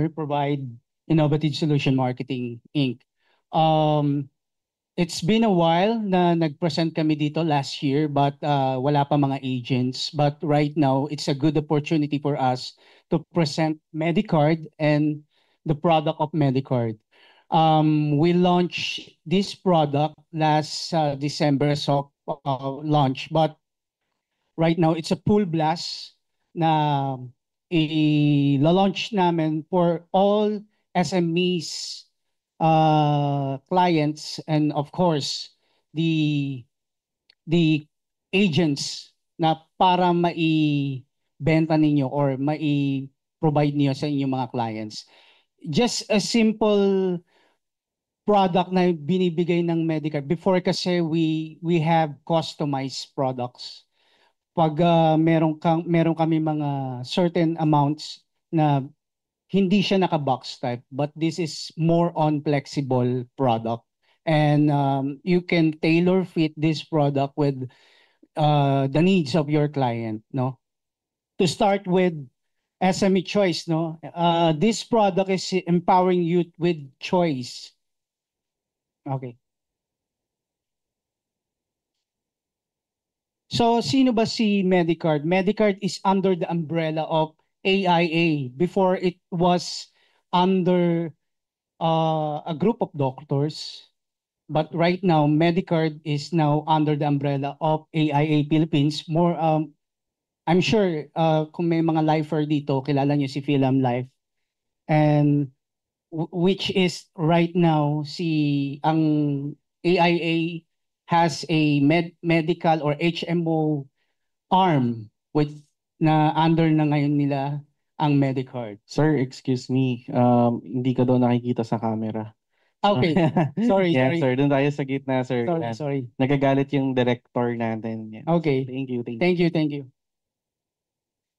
provide innovative solution marketing Inc. Um, it's been a while na nag-present kami dito last year but wala pa mga agents. But right now, it's a good opportunity for us to present Medicard and the product of Medicard. We launched this product last December, so launch. But right now, it's a full blast na i-launch namin for all SMEs clients and of course the the agents na para mai-benta ninyo or mai-provide niyo sa inyong mga clients. Just a simple product na binibigay ng Medicare. Before kasi we have customized products. Pag meron kami mga certain amounts na hindi siya naka-box type, but this is more on flexible product. And you can tailor fit this product with the needs of your client, no? To start with SME choice, no? This product is empowering youth with choice. Okay. So, sino ba si Medicard? Medicard is under the umbrella of AIA. Before it was under a group of doctors. But right now, Medicard is now under the umbrella of AIA Philippines. More, I'm sure kung may mga lifer dito, kilala niyo si Philam Life. And which is right now ang AIA has a medical or HMO arm with na under na ngayon nila ang Medicard. Sir, excuse me. Hindi ka daw nakikita sa camera. Okay. Sorry, Yeah, sorry. sir. Doon tayo sa gitna, sir. Sorry, Yan. sorry. Nagagalit yung director natin. Yan. Okay. Thank you, thank you. Thank you, thank you.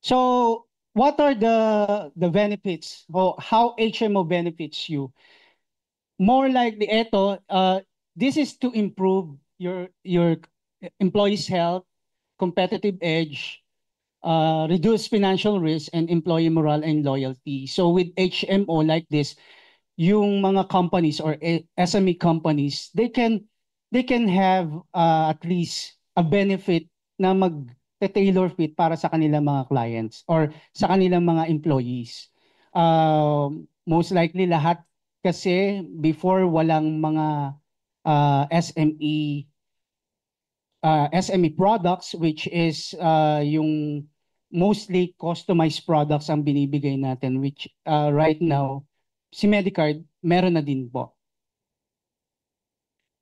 So, what are the benefits or how HMO benefits you? More likely, this is to improve your employees' health, competitive edge, reduce financial risk, and employee morale and loyalty. So with HMO like this, yung mga companies or SME companies, they can have at least a benefit na mag-tailor fit para sa kanilang mga clients or sa kanilang mga employees. Most likely lahat kasi before walang mga SME products which is yung mostly customized products ang binibigay natin which right now si Medicard meron na din po.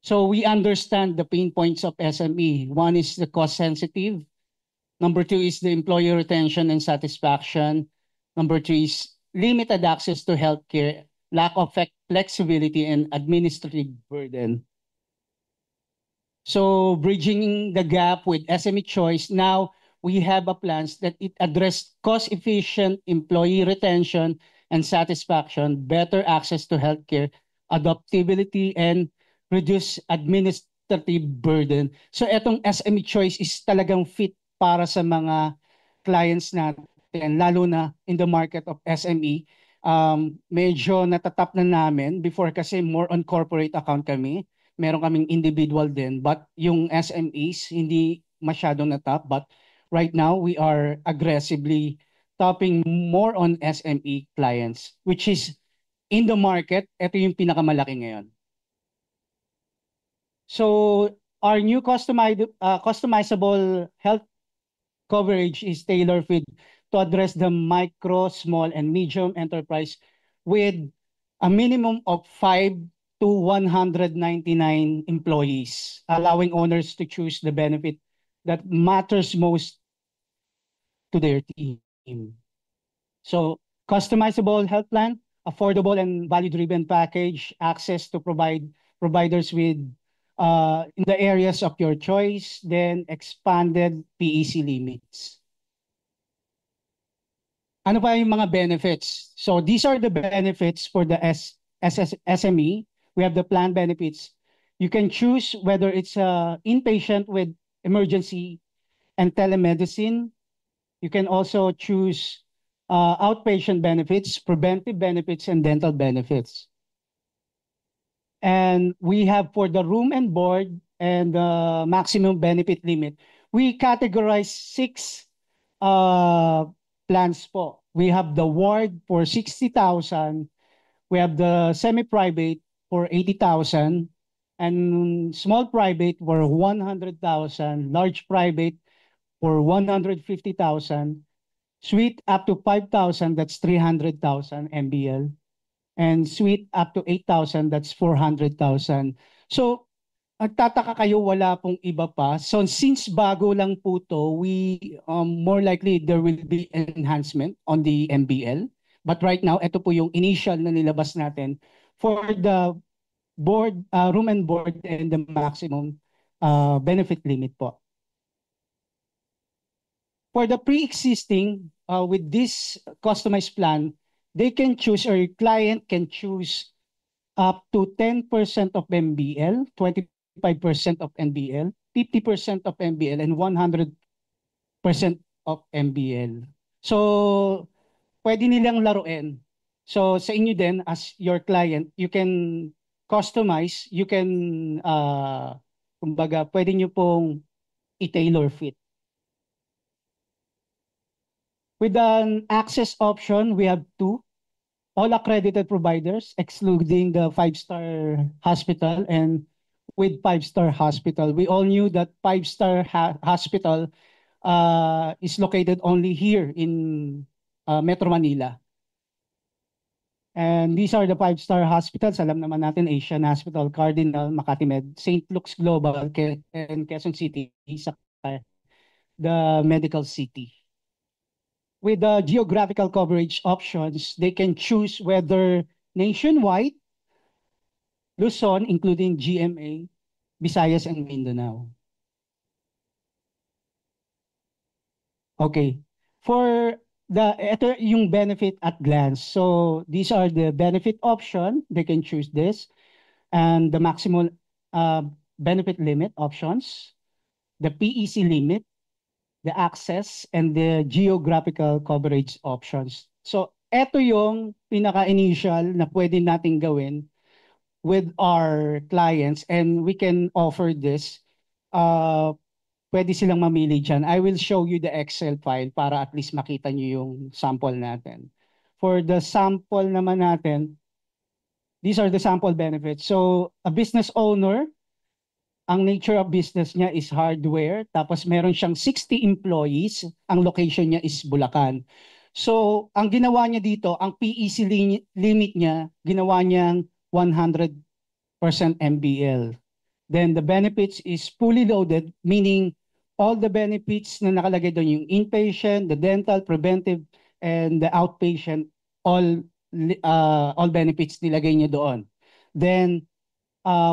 So we understand the pain points of SME. One is the cost sensitive. Number two is the employee retention and satisfaction. Number three is limited access to healthcare, lack of flexibility and administrative burden. So bridging the gap with SME choice, now we have a plans that it address cost-efficient employee retention and satisfaction, better access to healthcare, adaptability, and reduce administrative burden. So etong SME choice is talagang fit para sa mga clients natin, lalo na in the market of SME. Medyo natatap na namin before kasi more on corporate account kami. Meron kaming individual din, but yung SMEs hindi masyadong natap. But right now, we are aggressively tapping more on SME clients, which is in the market, ito yung pinakamalaki ngayon. So our new customizable health coverage is tailor-fit to address the micro, small, and medium enterprise with a minimum of 5 to 199 employees, allowing owners to choose the benefit that matters most to their team. So, customizable health plan, affordable and value-driven package, access to providers with in the areas of your choice, then expanded PEC limits. Ano pa yung mga benefits? So these are the benefits for the SME. We have the plan benefits. You can choose whether it's inpatient with emergency and telemedicine. You can also choose outpatient benefits, preventive benefits, and dental benefits. And we have for the room and board and the maximum benefit limit, we categorize six plans po. We have the ward for 60,000, we have the semi-private for 80,000, and small private for 100,000, large private for 150,000, suite up to 5,000, that's 300,000 MBL, and suite up to 8,000, that's 400,000. So, nagtataka kayo, wala pong iba pa. So, since bago lang po to, more likely there will be enhancement on the MBL. But right now, ito po yung initial na nilabas natin for the board, room and board and the maximum benefit limit po. For the pre-existing, with this customized plan, they can choose, or your client can choose up to 10% of MBL, 25% of NBL, 50% of MBL, and 100% of MBL. So, pwede nilang laruin. So, sa inyo din, as your client, you can customize, you can, kumbaga, pwede nyo pong i-tailor fit. With an access option, we have two. All accredited providers, excluding the five-star hospital, and with five-star hospital. We all knew that five-star hospital is located only here in Metro Manila. And these are the five-star hospitals. Alam naman natin, Asian Hospital, Cardinal, Makati Med, St. Luke's Global, and Quezon City, the Medical City. With the geographical coverage options, they can choose whether nationwide, Luzon, including GMA, Visayas, and Mindanao. Okay. For ito yung benefit at glance. So these are the benefit option. They can choose this. And the maximum benefit limit options, the PEC limit, the access, and the geographical coverage options. So, ito yung pinaka-initial na pwede nating gawin with our clients, and we can offer this. Pwede silang mamili dyan. I will show you the Excel file para at least makita nyo yung sample natin. For the sample naman natin, these are the sample benefits. So, a business owner, ang nature of business niya is hardware, tapos meron siyang 60 employees, ang location niya is Bulacan. So, ang ginawa niya dito, ang PEC limit niya, ginawa niyang 100% MBL. Then the benefits is fully loaded, meaning all the benefits na nakalagay doon, yung inpatient, the dental, preventive, and the outpatient, all benefits nilagay niya doon. Then,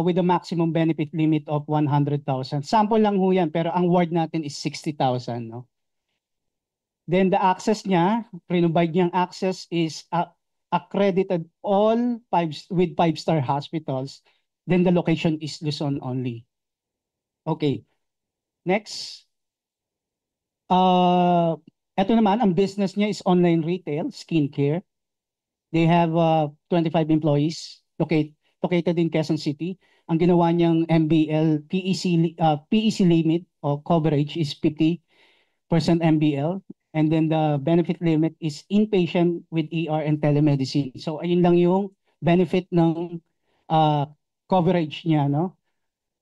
with a maximum benefit limit of 100,000. Sample lang ho yan, pero ang ward natin is 60,000. No? Then the access niya, provide niyang access is accredited all with five-star hospitals. Then the location is Luzon only. Okay. Next. Ito naman, ang business niya is online retail, skincare. They have 25 employees located in Quezon City. Ang ginawa niyang MBL PEC limit o coverage is 50% MBL. And then the benefit limit is inpatient with ER and telemedicine. So ayun lang yung benefit ng coverage niya, no?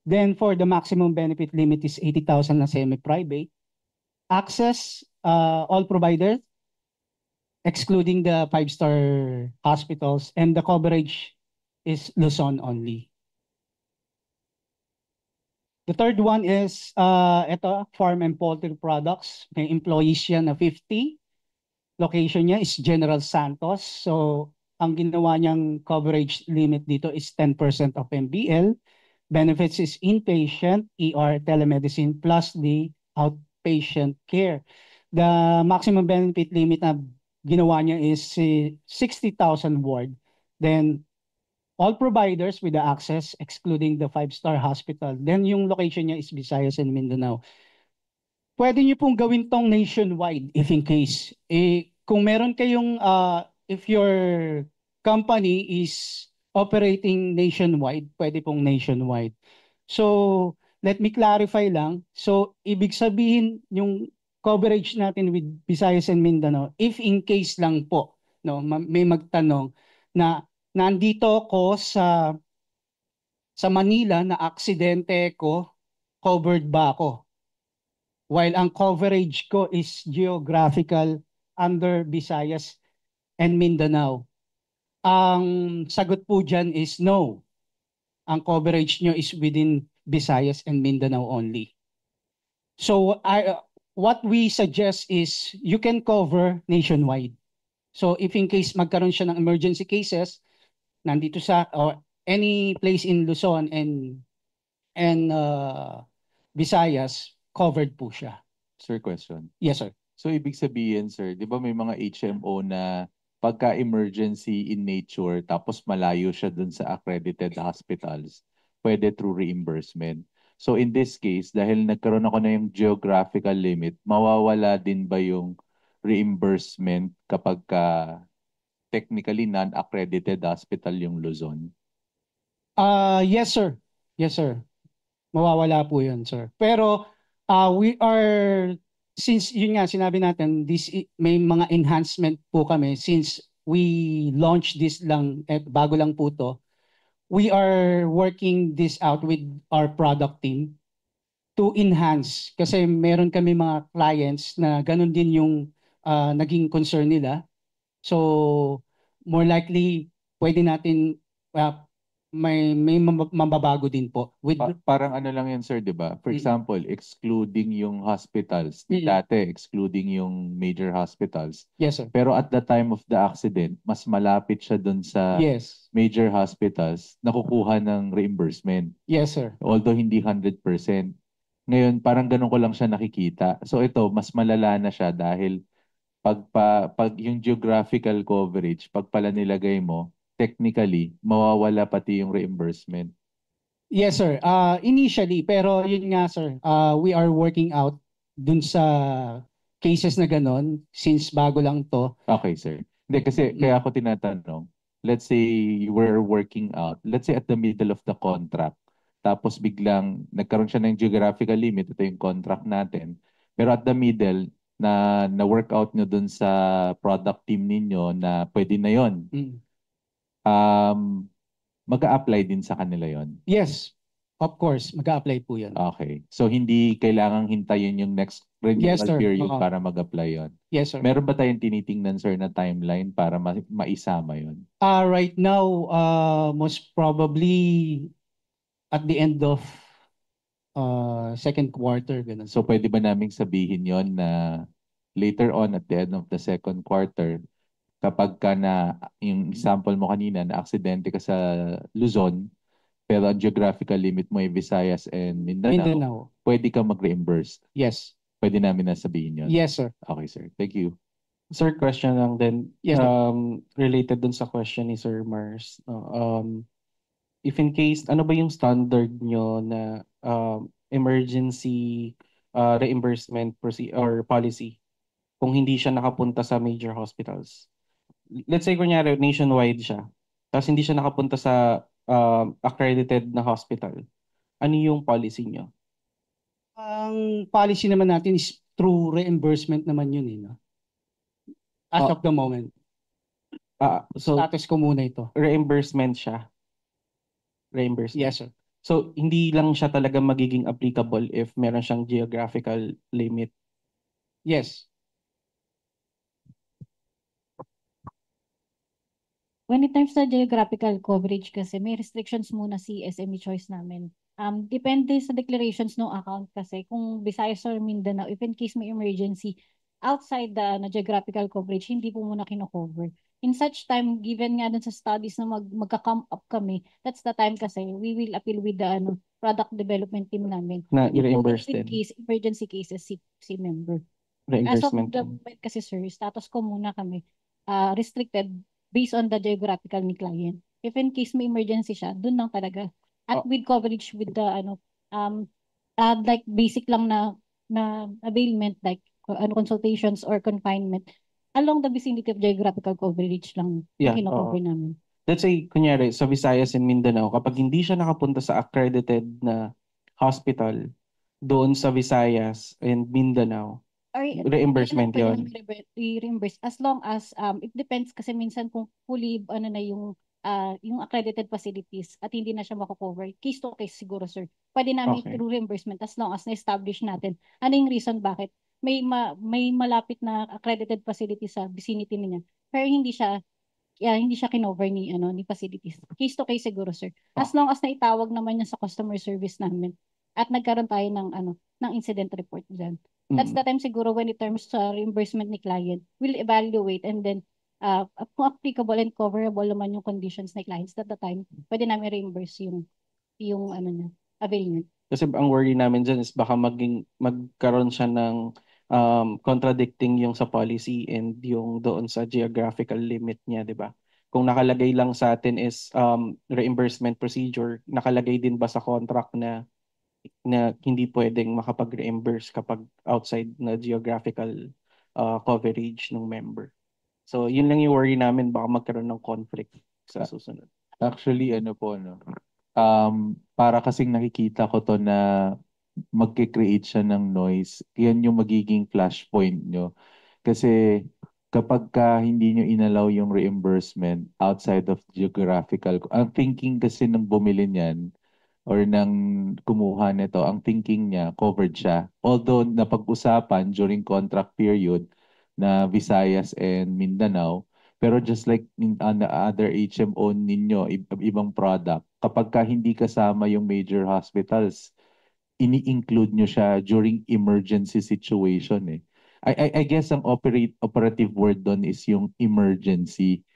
Then for the maximum benefit limit is 80,000 na semi-private. Access, all providers, excluding the five-star hospitals, and the coverage is Luzon only. The third one is ito, farm and poultry products. May employees siya na 50. Location niya is General Santos. So, ang ginawa niyang coverage limit dito is 10% of MBL. Benefits is inpatient, ER, telemedicine, plus the outpatient care. The maximum benefit limit na ginawa niya is 60,000 ward. Then, all providers with the access, excluding the five-star hospital. Then yung location niya is Visayas and Mindanao. Pwede niyo pong gawin tong nationwide if in case. kung meron kayong, if your company is operating nationwide, pwede pong nationwide. So, let me clarify lang. So, ibig sabihin yung coverage natin with Visayas and Mindanao, if in case lang po, no, may magtanong na nandito ako sa Manila na aksidente ko, covered ba ako? While ang coverage ko is geographical under Visayas and Mindanao. Ang sagot po dyan is no. Ang coverage nyo is within Visayas and Mindanao only. So what we suggest is you can cover nationwide. So if in case magkaroon siya ng emergency cases, nandito sa or any place in Luzon and Visayas, covered po siya. Sir, question. Yes, sir. So, ibig sabihin, sir, di ba may mga HMO na pagka-emergency in nature, tapos malayo siya dun sa accredited hospitals, pwede through reimbursement. So, in this case, dahil nagkaroon ako na yung geographical limit, mawawala din ba yung reimbursement kapag technically non-accredited hospital yung Luzon? Yes, sir. Yes, sir. Mawawala po yun, sir. Pero we are, since yun nga, sinabi natin, may mga enhancement po kami since we launched this lang, bago lang po to, we are working this out with our product team to enhance. Kasi meron kami mga clients na ganun din yung naging concern nila. So, more likely, pwede natin may mababago din po with Parang ano lang yan, sir, di ba? For example, excluding yung hospitals. Dati, excluding yung major hospitals. Yes, sir. Pero at the time of the accident, mas malapit siya dun sa Yes. major hospitals, nakukuha ng reimbursement. Yes, sir. Although hindi 100%. Ngayon, parang ganun ko lang siya nakikita. So ito, mas malala na siya dahil pag yung geographical coverage, pag pala nilagay mo, technically, mawawala pati yung reimbursement. Yes, sir. Initially, pero yun nga, sir, we are working out dun sa cases na ganon since bago lang to. Okay, sir. Hindi, kasi kaya ako tinatanong, let's say you were working out, let's say at the middle of the contract, tapos biglang nagkaroon siya ng geographical limit, ito yung contract natin, pero at the middle, na-work out nyo dun sa product team ninyo na pwede na yon. Mag-a-apply din sa kanila yon. Yes, of course, mag-a-apply po yun. Okay. So, hindi kailangang hintayin yung next renewal Yes, sir. period Oo. para mag-apply yon. Yes, sir. Meron ba tayong tinitingnan, sir, na timeline para maisama yon? Right now, most probably at the end of second quarter, ganun. So, pwede ba naming sabihin yon na later on at the end of the second quarter, kapag ka na, yung example mo kanina, na aksidente ka sa Luzon, pero ang geographical limit mo ay Visayas and Mindanao, pwede ka mag-reimburse. Yes. Pwede namin na sabihin yon. Yes, sir. Okay, sir. Thank you. Sir, question lang din. Yes, sir. Related dun sa question ni Sir Mars. If in case, ano ba yung standard nyo na emergency reimbursement or policy kung hindi siya nakapunta sa major hospitals? Let's say, kunyari, nationwide siya. Tapos hindi siya nakapunta sa accredited na hospital. Ano yung policy nyo? Ang policy naman natin is through reimbursement naman yun, no? As of the moment. So, Status ko muna ito. reimbursement siya. Reimbursement. Yes, sir. So, hindi lang siya talaga magiging applicable if meron siyang geographical limit. Yes. When it comes to geographical coverage kasi may restrictions muna si SME Choice namin. Depende sa declarations ng account kasi kung Visayas or Mindanao, if in case may emergency, outside the geographical coverage, hindi po muna kino-cover. In such time, given nga dun sa studies na magka-come up kami, that's the time kasi we will appeal with the product development team namin. Na i-reimburse In din. case, emergency cases, si member. As of Reimbursement the din. moment kasi sir, status ko muna kami, restricted based on the geographical ni client. If in case may emergency siya, dun lang talaga. At with coverage with the like basic lang na availment like consultations or confinement. along the vicinity of geographical coverage lang Yeah, yung kino-cover oo. namin. Let's say, kunyari, sa Visayas and Mindanao, kapag hindi siya nakapunta sa accredited na hospital doon sa Visayas and Mindanao, Or reimbursement pwede yon. namin i-reimburse as long as it depends kasi minsan kung fully ano na yung accredited facilities at hindi na siya mako-cover. Case to case siguro, sir. Pwede namin Okay. through reimbursement as long as na-establish natin ano yung reason bakit may malapit na accredited facility sa vicinity niya. Pero hindi siya kinover ni facilities. Case to case siguro, sir. As long as naitawag naman niya sa customer service namin at nagkaroon tayo ng incident report diyan. That's the time siguro when it terms sa reimbursement ni client, we'll evaluate and then kung applicable and coverable naman yung conditions ni clients at the time, pwede namin reimburse yung ano niya, avail niya. Kasi ang worry namin dyan is baka magkaroon siya ng contradicting yung sa policy and yung doon sa geographical limit niya, di ba? Kung nakalagay lang sa atin is reimbursement procedure, nakalagay din ba sa contract na hindi pwedeng makapag-reimburse kapag outside na geographical coverage ng member. So, yun lang yung worry namin, baka magkaroon ng conflict sa susunod. Actually, ano po, no? Para kasing nakikita ko to na magke-create siya ng noise. Yan yung magiging flashpoint nyo. Kasi kapag hindi nyo inalaw yung reimbursement outside of geographical, ang thinking kasi ng bumili niyan or ng kumuha nito, ang thinking niya, covered siya. Although napag-usapan during contract period na Visayas and Mindanao, pero just like on the other HMO ninyo, ibang product, kapag hindi kasama yung major hospitals, ini-include nyo siya during emergency situation eh. I guess ang operative word doon is yung emergency.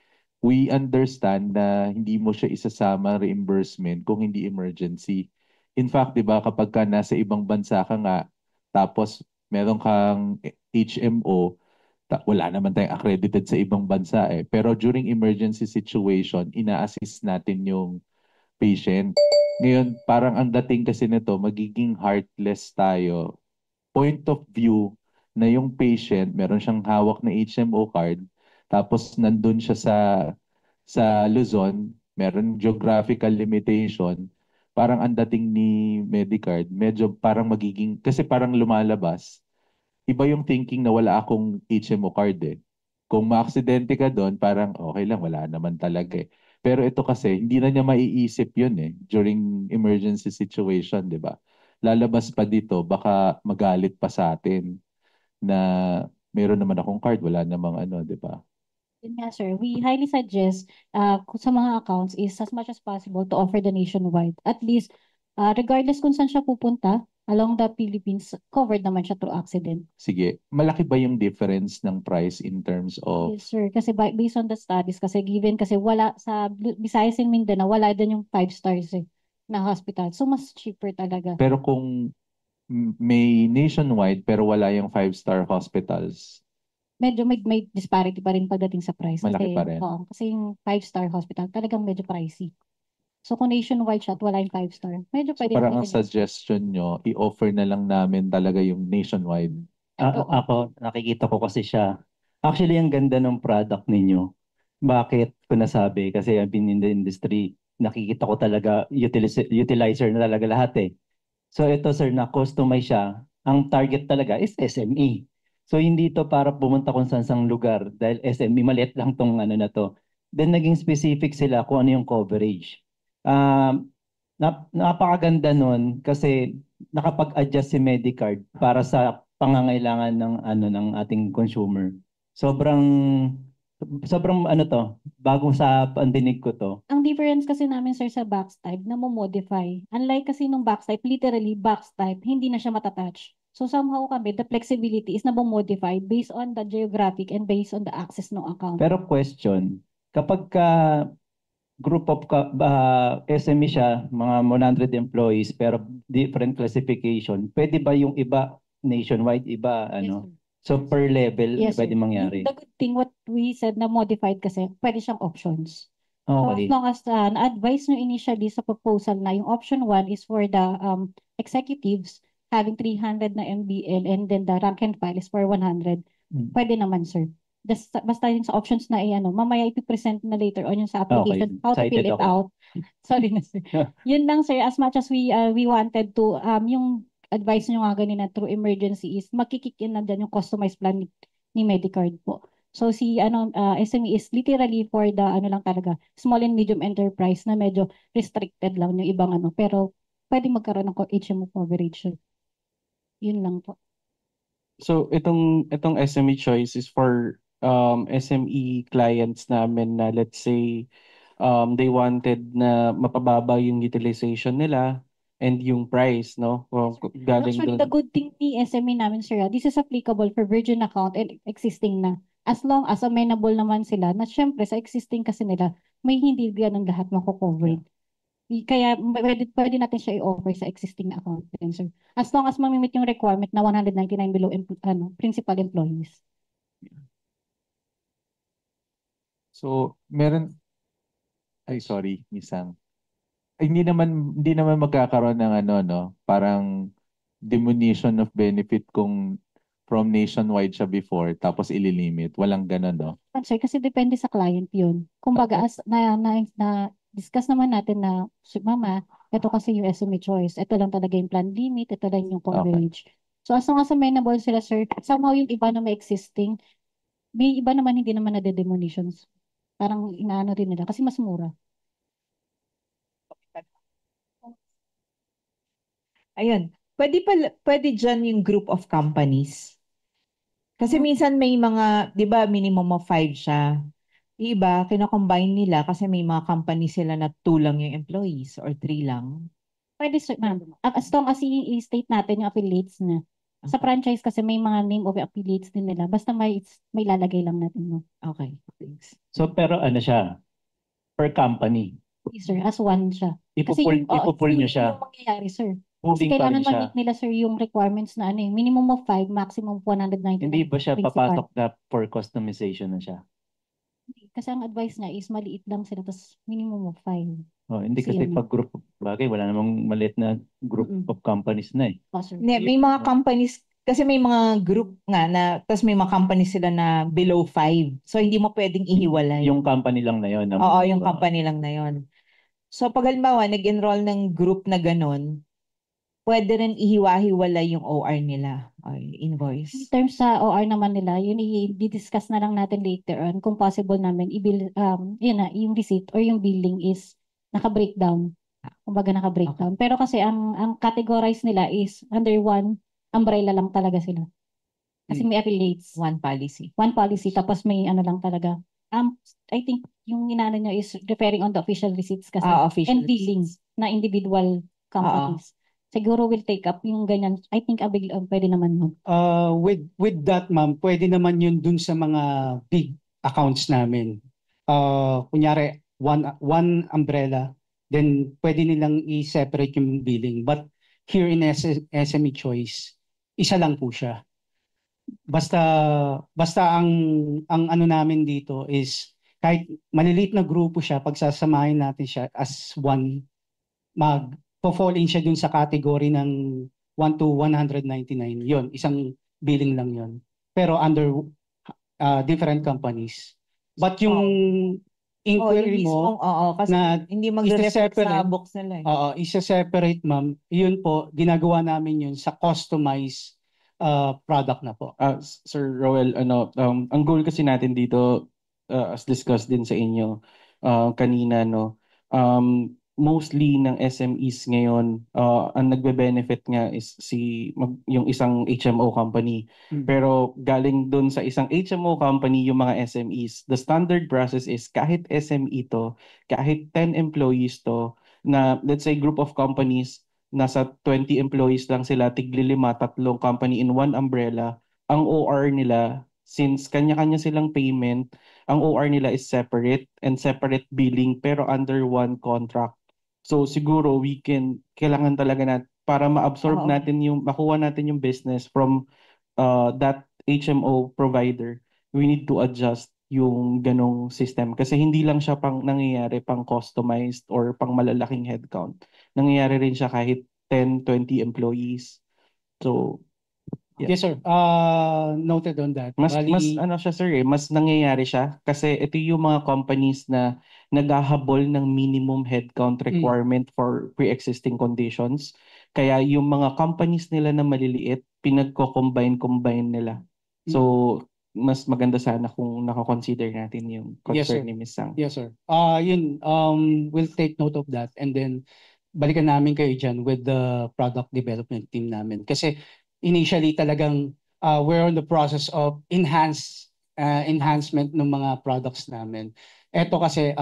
We understand na hindi mo siya isasama reimbursement kung hindi emergency. In fact, 'di ba, kapag ka nasa ibang bansa ka nga, tapos meron kang HMO, wala naman tayong accredited sa ibang bansa eh. Pero during emergency situation, ina-assist natin yung patient. Ngayon, parang ang dating kasi nito, magiging heartless tayo. Point of view na yung patient, meron siyang hawak na HMO card, tapos nandun siya sa Luzon, meron geographical limitation, parang ang dating ni Medicard, medyo parang magiging, kasi parang lumalabas, iba yung thinking na wala akong HMO card eh. Kung maaksidente ka doon, parang okay lang, wala naman talaga eh. Pero ito kasi, hindi na niya maiisip yun eh, during emergency situation, di ba? Lalabas pa dito, baka magalit pa sa atin na meron naman akong card, wala namang ano, di ba? Yun nga, sir. We highly suggest sa mga accounts is as much as possible to offer the nationwide. At least, regardless kung saan siya pupunta, along the Philippines, covered naman siya through accident. Sige, malaki ba yung difference ng price in terms of, Yes, sir. Kasi based on the studies, kasi given kasi wala sa Visayas and Mindanao, wala din yung 5 stars na hospital. So, mas cheaper talaga. pero kung may nationwide pero wala yung 5-star hospitals, Medyo may disparity pa rin pagdating sa price. malaki Kasi, pa rin. oo, kasi yung 5-star hospital talagang medyo pricey. So, kung nationwide siya at wala yung 5-star, medyo So pwede parang natin ang suggestion nyo, i-offer na lang namin talaga yung nationwide. Oo. Ako, nakikita ko kasi siya. Actually, ang ganda ng product ninyo. Bakit ko nasabi? Kasi I've been in the industry. Nakikita ko talaga, utilizer na talaga lahat eh. So ito sir, na-customize siya. Ang target talaga is SME. So hindi to para pumunta kung saan lugar dahil SME, maliit lang tong ano na to. Then naging specific sila kung ano yung coverage. Um, napakaganda nun kasi nakapag-adjust si Medicard para sa pangangailangan ng ano ng ating consumer. Sobrang sobrang ano to, bago sa pandinig ko to. Ang difference kasi namin, sir, sa box type, na mo-modify. Unlike kasi nung box type, literally box type, hindi na siya matatouch. So somehow kami, the flexibility is na modify based on the geographic and based on the access ng account. Pero question, kapag ka group of SME siya, mga 100 employees pero different classification, pwede ba yung iba nationwide, iba ano? sir. So per level Yes, pwede sir. mangyari. The good thing, what we said na modified kasi, pwede siyang options. So as Okay. long as na-advise nyo initially sa proposal na yung option 1 is for the executives having 300 na MBL and then the rank and file is for 100, Mm. pwede naman, sir. basta yung sa options na mamaya ipipresent na later on yung sa Okay, application, how to fill excited it ako. out. Sorry na sir. Yun lang sir, as much as we wanted to, yung advice nyo nga ganina through emergency is magkikick in na dyan yung customized plan ni Medicard po. So si SME is literally for the lang talaga, small and medium enterprise na medyo restricted lang yung ibang pero pwede magkaroon ng HMO coverage. Yun lang po. So itong SME choice is for SME clients namin na let's say they wanted na mapababa yung utilization nila and yung price, no? Galing Actually, doon. the good thing ni SME namin, sir, this is applicable for virgin account and existing na. As long as amenable naman sila, na syempre sa existing kasi nila, may hindi ganun lahat mako-cover. Kaya pwede natin siya i-offer sa existing na account din, sir. As long as mamimit yung requirement na 199 below principal employees. So, sorry, Misang. Hindi naman magkakaroon ng no, parang diminution of benefit kung from nationwide siya before tapos ililimit. Walang ganun, no? Sir, kasi depende sa client yun. Kumbaga, as discuss naman natin na, mama, ito kasi yung SME choice. Ito lang talaga yung plan limit, ito lang yung coverage. So, as long as amenable sila, sir, somehow yung iba na may existing, may iba naman hindi naman na-demolitions. Parang inaano rin nila kasi mas mura. Ayun. Pwede dyan yung group of companies. Kasi minsan may mga, di ba, minimum of 5 siya. Yung iba, kinakombine nila kasi may mga company sila na 2 lang yung employees or 3 lang. Pwede, sir, ma'am. As long as i-state natin yung affiliates na. Sa franchise kasi may mga name of affiliates din nila. Basta may lalagay lang natin mo. Okay, thanks. So pero ano siya, per company. Yes, sir, as one siya. Ipupul nyo siya. Yung mangyayari, sir. Kasi Moving pa kailangan rin siya. ma-meet nila, sir, yung requirements na minimum of 5, maximum of 199. Hindi ba siya principal. papasok na for customization na siya? Kasi ang advice niya is maliit lang sila, tapos minimum of 5. Oh, hindi kasi Kasi pag group, bagay, wala namang maliit na group of companies na eh. Oh, sir. May mga companies, kasi may mga group nga na, tapos may mga companies sila na below 5. So, hindi mo pwedeng ihiwalay. Yung company lang na yun. Oo, yung company lang na yon. So, pag halimbawa, nag-enroll ng group na ganon, pwede rin ihiwa-hiwalay yung OR nila or In invoice. terms sa OR naman nila, yun i-discuss na lang natin later on kung possible namin yung receipt or yung billing is naka-breakdown. Kumbaga naka-breakdown. Pero kasi ang categorize nila is under one umbrella lang talaga sila. Kasi may affiliates. One policy. One policy, tapos may lang talaga. I think yung inaano nyo is referring on the official receipts kasi. Official And billings na individual companies. Siguro will take up yung ganyan. I think pwede naman mo. With that, ma'am, pwede naman yun dun sa mga big accounts namin. Kunyari, one umbrella, then pwede nilang i-separate yung billing. But here in SME Choice, isa lang po siya. Basta ang ano namin dito is kahit maliliit na grupo siya, pagsasamahin natin siya as one, mag-fall in siya dun sa category ng 1 to 199. Yon, isang billing lang yon. Pero under different companies. But yung inquiry mo kasi na hindi magre-reflect sa isa-separate, books nila eh. isa-separate, ma'am, yun po, ginagawa namin yun sa customized product na po. Sir Roel, ang goal kasi natin dito, as discussed din sa inyo kanina, no, mostly ng SMEs ngayon, ang nagbe-benefit nga is yung isang HMO company. Pero galing dun sa isang HMO company yung mga SMEs, the standard process is kahit SME to, kahit 10 employees to, na let's say group of companies, nasa 20 employees lang sila, tigli-5, 3 company in one umbrella, ang OR nila, since kanya-kanya silang payment, ang OR nila is separate and separate billing pero under one contract. So siguro kailangan talaga para ma-absorb natin makuha natin yung business from that HMO provider, we need to adjust yung ganong system. Kasi hindi lang siya nangyayari pang customized or pang malalaking headcount. Nangyayari rin siya kahit 10, 20 employees. So, Yeah. Yes, sir. Noted on that. Mas Bali, ano siya sir mas nangyayari siya kasi ito yung mga companies na naghahabol ng minimum headcount requirement for pre-existing conditions. Kaya yung mga companies nila na maliliit, pinagko-combine nila. So, mas maganda sana kung nako-consider natin yung Yes, sir. concern ni Ms. Sang. Yes, sir. We'll take note of that and then balikan namin kayo dyan with the product development team namin. Kasi initially talagang we're on the process of enhancement ng mga products namin. Ito kasi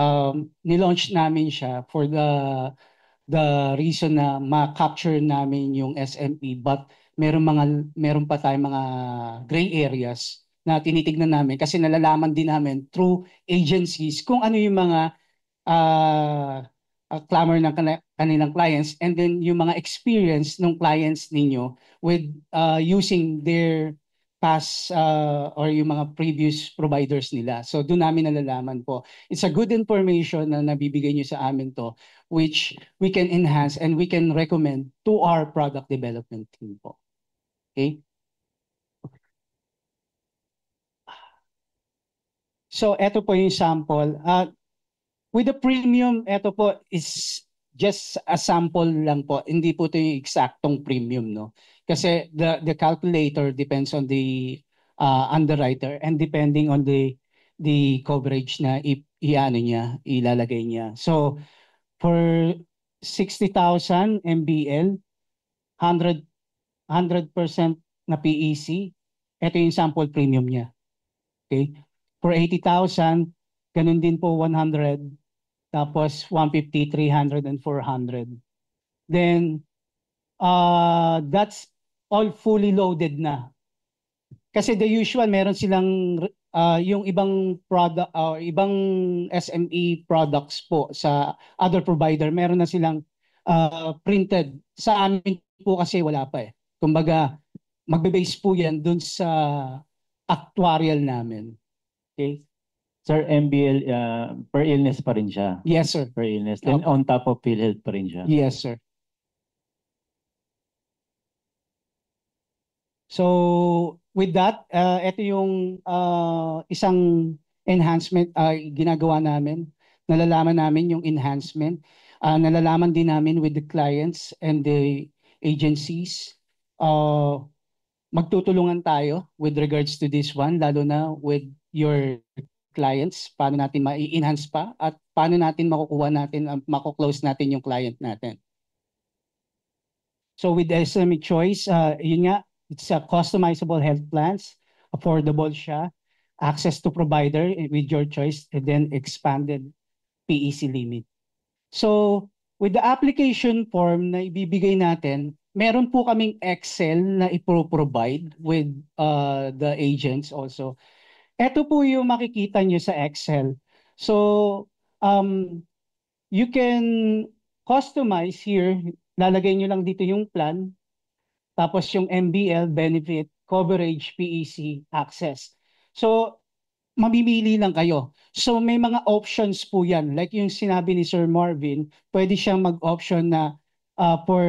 nilaunch namin siya for the reason na ma-capture namin yung SME but meron pa tayong mga gray areas na tinitignan namin kasi nalalaman din namin through agencies kung ano yung mga clamor ng kanilang clients and then yung mga experience ng clients ninyo with using their past or yung mga previous providers nila. So doon namin nalalaman po. It's a good information na nabibigay nyo sa amin to which we can enhance and we can recommend to our product development team po. Okay? So ito po yung sample. With the premium, ito po is just a sample lang po. Hindi po ito yung eksaktong premium, no? Kasi the calculator depends on the underwriter and depending on the coverage na ilalagay niya. So for 60,000 MBL, 100% na PEC, ito yung sample premium niya. Okay? For 80,000, ganun din po 100. Tapos 150, 300, and 400. Then, that's all fully loaded na. Kasi the usual, meron silang yung ibang product, ibang SME products po sa other provider, meron na silang printed. Sa amin po kasi wala pa eh. Kumbaga, magbe-base po yan dun sa actuarial namin. Okay? Sir, MBL, per illness pa rin siya. Yes, sir. Per illness. Then Opo. on top of PhilHealth pa rin siya. Yes, sir. So, with that, ito yung isang enhancement ginagawa namin. Nalalaman namin yung enhancement. Nalalaman din namin with the clients and the agencies. Magtutulungan tayo with regards to this one, lalo na with your clients, paano natin ma-enhance pa at paano natin makukuha natin, mako-close natin yung client natin. So with SME Choice, yun nga, it's a customizable health plans, affordable siya, access to provider with your choice, and then expanded PEC limit. So with the application form na ibibigay natin, meron po kaming Excel na ipro-provide with the agents also. Ito po yung makikita nyo sa Excel. So, you can customize here. Lalagay nyo lang dito yung plan. Tapos yung MBL, benefit, coverage, PEC, access. So, mamimili lang kayo. So, may mga options po yan. Like yung sinabi ni Sir Marvin, pwede siyang mag-option na for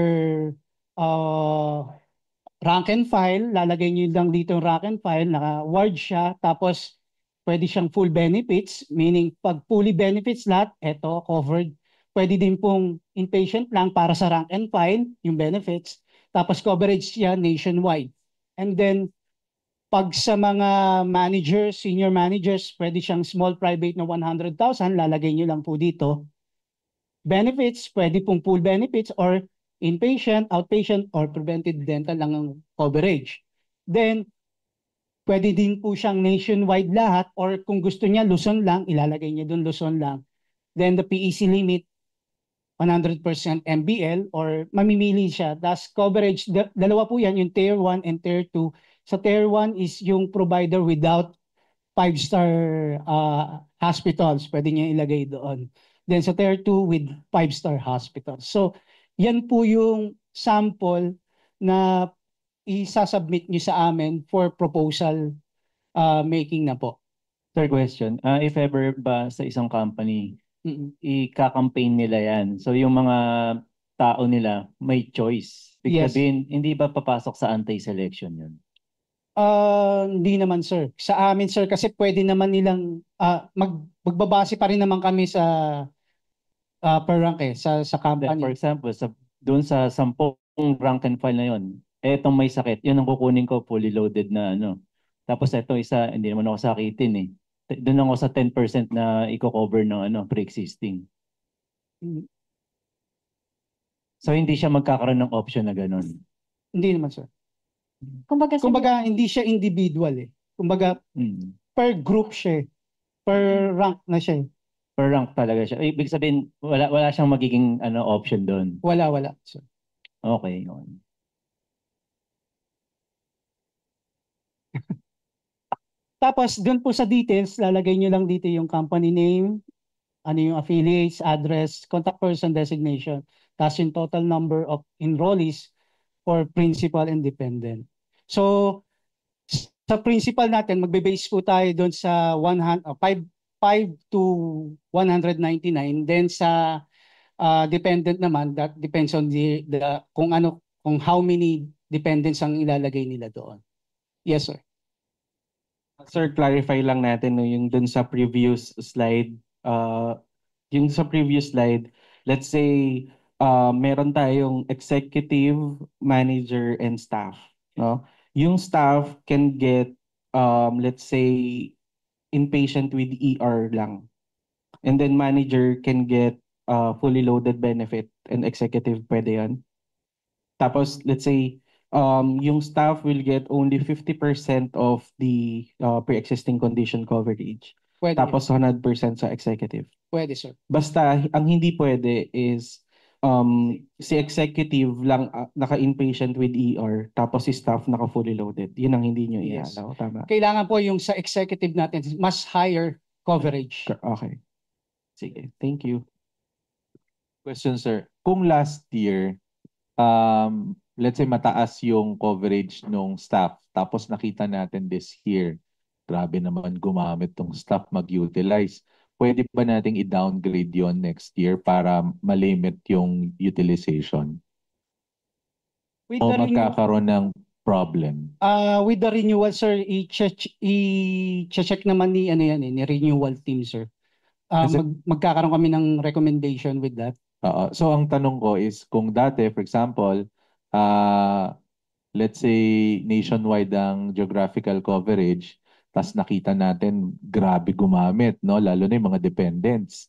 rank and file, lalagay niyo lang dito yung rank and file, naka-word siya, tapos pwede siyang full benefits, meaning pag fully benefits lahat, eto, covered. Pwede din pong inpatient lang para sa rank and file, yung benefits. Tapos coverage yan nationwide. And then, pag sa mga managers, senior managers, pwede siyang small private na 100,000, lalagay niyo lang po dito. Benefits, pwede pong full benefits or inpatient, outpatient, or preventive dental lang ang coverage. Then, pwede din po siyang nationwide lahat or kung gusto niya Luzon lang, ilalagay niya doon Luzon lang. Then the PEC limit, 100% MBL or mamimili siya. Tapos coverage, dalawa po yan, yung Tier 1 and Tier 2. Sa Tier 1 is yung provider without 5-star hospitals. Pwede niya ilagay doon. Then sa Tier 2 with 5-star hospitals. So, yan po yung sample na isasubmit nyo sa amin for proposal making na po. Third question, if ever ba sa isang company, i-campaign nila yan. So yung mga tao nila may choice. Ibig Yes. sabihin, hindi ba papasok sa anti-selection yun? Hindi naman sir. Sa amin sir kasi pwede naman nilang magbabase pa rin naman kami sa per rank sa For company. example, doon sa 10 rank and file na yon, etong may sakit, yun ang kukunin ko fully loaded na ano. Tapos eto isa, hindi naman ako sakitin eh. Doon ako sa 10% na i-cover ng ano, pre-existing. Mm, So hindi siya magkakaroon ng option na ganun. Hindi naman sir. Kumbaga, sir, Kumbaga hindi siya individual eh. Kumbaga Mm. per group siya eh. Per rank na siya eh. Per rank talaga siya. Ibig sabihin, wala siyang magiging ano, option doon. Wala sir. Okay. Okay. Tapos doon po sa details, lalagay nyo lang dito yung company name, ano yung affiliates, address, contact person designation, tapos yung total number of enrollees for principal and dependent. So, sa principal natin, magbe-base po tayo doon sa 5 to 199. Then sa dependent naman, that depends on kung how many dependents ang ilalagay nila doon. Yes, sir. Sir, clarify lang natin no, yung dun sa previous slide. Yung sa previous slide, let's say meron tayong executive, manager, and staff. No? Yung staff can get, let's say, inpatient with ER lang. And then manager can get fully loaded benefit and executive pwede yan. Tapos, let's say, yung staff will get only 50% of the pre-existing condition coverage. Pwede, Tapos 100% sa executive. pwede, sir. Basta, ang hindi pwede is si executive lang naka-inpatient with ER, tapos si staff naka-fully loaded. Yun ang hindi nyo Yes. i-allow. Tama? Kailangan po yung sa executive natin, mas higher coverage. Okay. Sige. Thank you. Question, sir. Kung last year, let's say mataas yung coverage ng staff, tapos nakita natin this year, grabe naman gumamit tong staff mag-utilize. Pwede ba nating i-downgrade yon next year para malimit yung utilization? With O the, renew- magkakaroon ng problem? with the renewal, sir, i-check naman ni, ano yan, ni renewal team, sir. Kasi- Magkakaroon kami ng recommendation with that. So ang tanong ko is kung dati, for example, let's say nationwide ang geographical coverage, tas nakita natin grabe gumamit, no? Lalo na yung mga dependents.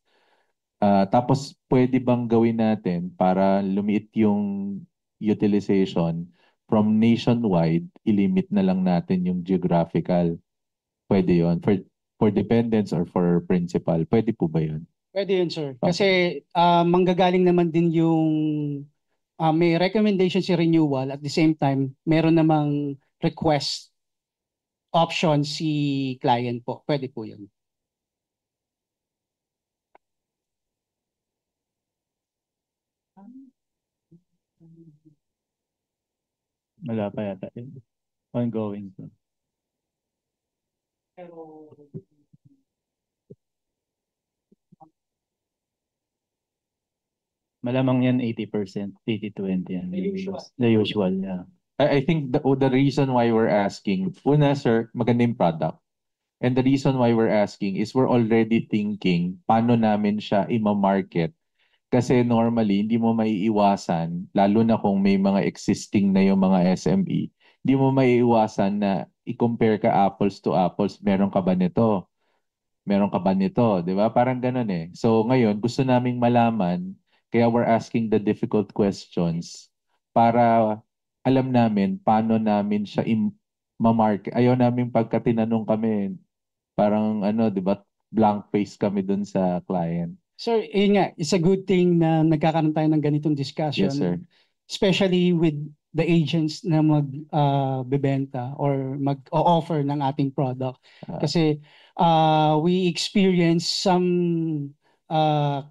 Tapos pwede bang gawin natin para lumiit yung utilization from nationwide, ilimit na lang natin yung geographical. Pwede yon for dependents or for principal. Pwede po ba yun? Pwede yun, sir. Kasi manggagaling naman din yung may recommendation si renewal at the same time, meron namang request option si client po. Pwede po yun. Wala pa yata. Ongoing. Malamang yan 80%, 80-20 yan. The usual, yeah. I think the reason why we're asking, una sir, maganda yung product. And the reason why we're asking is we're already thinking paano namin siya i-market. Kasi normally, hindi mo maiiwasan, lalo na kung may mga existing na yung mga SME, hindi mo maiiwasan na i-compare ka apples to apples. Meron ka ba nito? Meron ka ba nito? Di ba? Parang ganun eh. So ngayon, gusto naming malaman, kaya we're asking the difficult questions para alam namin paano namin siya ma-market. Ayaw namin pagka tinanong kami, parang ano, di ba, blank face kami dun sa client. Sir, yun nga, it's a good thing na nagkakaroon tayo ng ganitong discussion. Yes, sir. Especially with the agents na magbebenta or mag-offer ng ating product. Kasi we experience some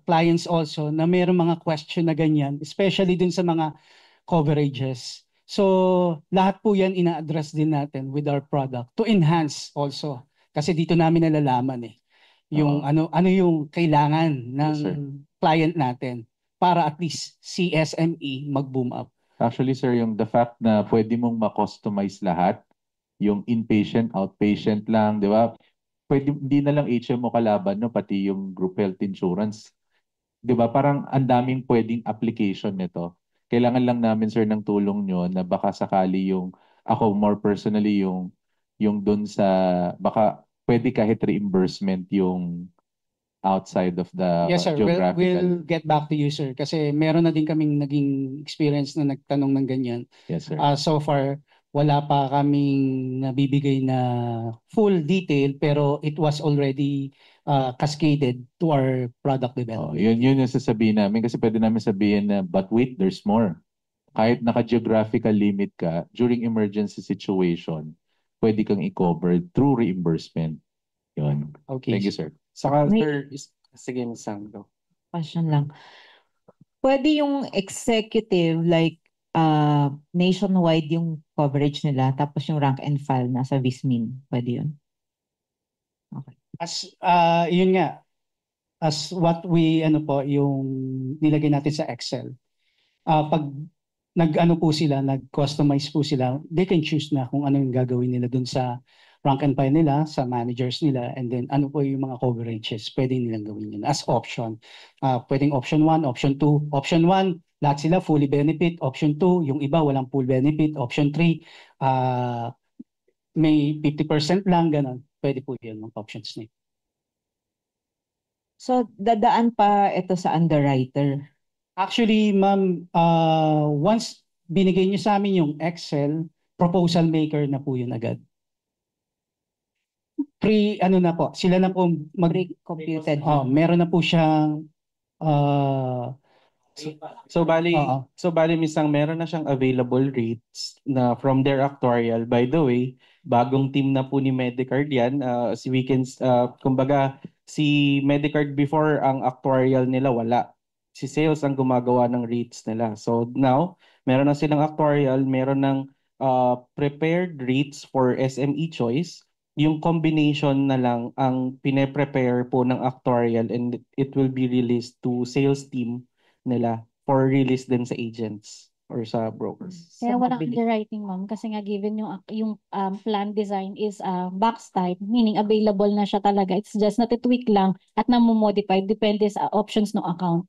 clients also na mayroong mga question na ganyan, especially dun sa mga coverages. So, lahat po yan ina-address din natin with our product to enhance also. Kasi dito namin nalalaman yung ano yung kailangan ng Yes, sir. client natin para at least si SME mag-boom up. Actually, sir, yung the fact na pwede mong ma-customize lahat, yung inpatient, outpatient lang, di ba? Pwede, hindi na lang HMO kalaban, no? Pati yung group health insurance. Di ba? Parang ang daming pwedeng application nito. Kailangan lang namin, sir, ng tulong nyo na baka sakali yung, ako more personally, yung dun sa, baka pwede kahit reimbursement yung outside of the Yes, sir. geographical. We'll get back to you, sir. Kasi meron na din kaming naging experience na nagtanong ng ganyan. Yes, sir. So far, wala pa kaming nabibigay na full detail, pero it was already cascaded to our product Oh, development. yun yung sasabihin namin kasi pwede namin sabihin na, but wait, there's more. Kahit naka-geographical limit ka, during emergency situation, pwede kang i-cover through reimbursement. Yun. Okay. Thank you, sir. Saka, May- sir, sige, Miss Sam, go. Question lang. Pwede yung executive, like, nationwide yung coverage nila, tapos yung rank and file nasa Vismin. Pwede yun? Yun nga, as what we, yung nilagay natin sa Excel. Pag nag-ano po sila, nag-customize po sila, they can choose na kung ano yung gagawin nila dun sa rank and file nila, sa managers nila, and then ano po yung mga coverages, pwede nilang gawin yun as option. Pwedeng option 1, option 2. Option 1, lahat sila fully benefit. Option 2, yung iba walang full benefit. Option 3, may 50% lang, ganun. Pwede po yun, mga options na yun. So, dadaan pa ito sa underwriter. Actually, ma'am, once binigay niyo sa amin yung Excel, proposal maker na po yun agad. Na po, sila na po Pre-computed. meron na po siyang uh, So bali, Oo. Miss Sang, meron na siyang available rates na from their actuarial. By the way, bagong team na po ni Medicard yan. Si Weekends, kumbaga, si Medicard before, ang actuarial nila wala. Si sales ang gumagawa ng rates nila. So now, meron na silang actuarial, meron ng prepared rates for SME choice. Yung combination na lang ang pine-prepare po ng actuarial and it will be released to sales team nila for release din sa agents or sa brokers. Kaya Sa walang mabili. underwriting, ma'am, kasi nga given yung plan design is box type, meaning available na siya talaga. It's just na-tweak lang at namomodify depende sa options ng account.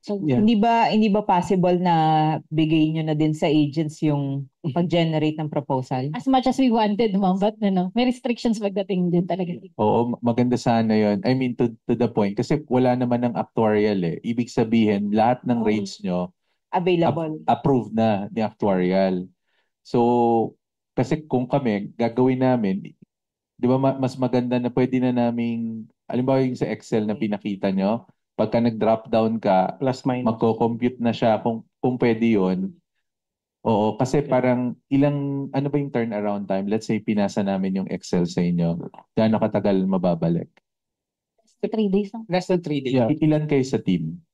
So, Yeah. Hindi ba possible na bigay nyo na din sa agents yung pag-generate ng proposal? as much as we wanted, ma'am, but may restrictions pagdating din talaga. Oo, maganda sana yun. I mean, to the point. Kasi wala naman ng actuarial eh. Ibig sabihin, lahat ng rates nyo, Available. approved na ni actuarial. So, kasi kung kami, gagawin namin, di ba mas maganda na pwede na naming, alimbawa yung sa Excel na pinakita nyo, pagka nag-drop down ka, Plus minus. magko-compute na siya kung pwede yun. Oo, kasi parang ano ba yung turnaround time? Let's say pinasa namin yung Excel sa inyo. Gaano katagal mababalik? 3 days lang. less than 3 days. Yeah. Ilan kayo sa team?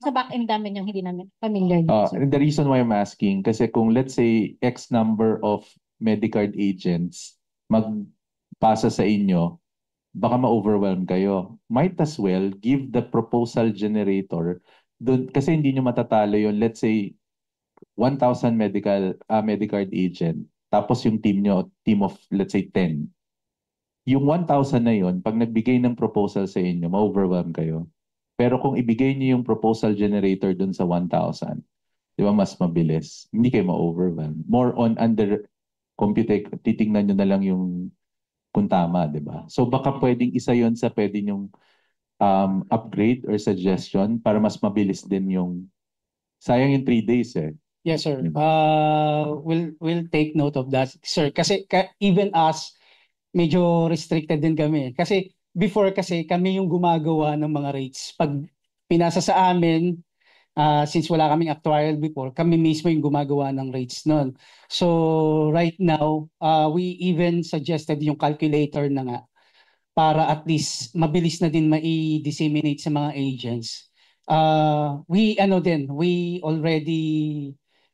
Sa back end namin yung hindi namin familiar. So, The reason why I'm asking, kasi kung let's say X number of Medicard agents magpasa sa inyo, baka ma-overwhelm kayo. Might as well give the proposal generator dun, kasi hindi nyo matatalo yun. Let's say 1,000 Medicard agent, tapos yung team of let's say 10. Yung 1,000 na yun, pag nagbigay ng proposal sa inyo, ma-overwhelm kayo. Pero kung ibigay niyo yung proposal generator dun sa 1,000, di ba mas mabilis? Hindi kayo ma-overwhelm. More on titingnan nyo na lang yung kung tama, di ba? So baka pwedeng isa yon sa pwede yung upgrade or suggestion para mas mabilis din yung sayang yung 3 days eh. Yes, sir. We'll take note of that, sir. Kasi even us, medyo restricted din kami. Kasi before kasi kami yung gumagawa ng mga rates. Pag pinasa sa amin, since wala kaming actuarial before, kami mismo yung gumagawa ng rates nun. So right now, we even suggested yung calculator na nga para at least mabilis na din mai-disseminate sa mga agents. We already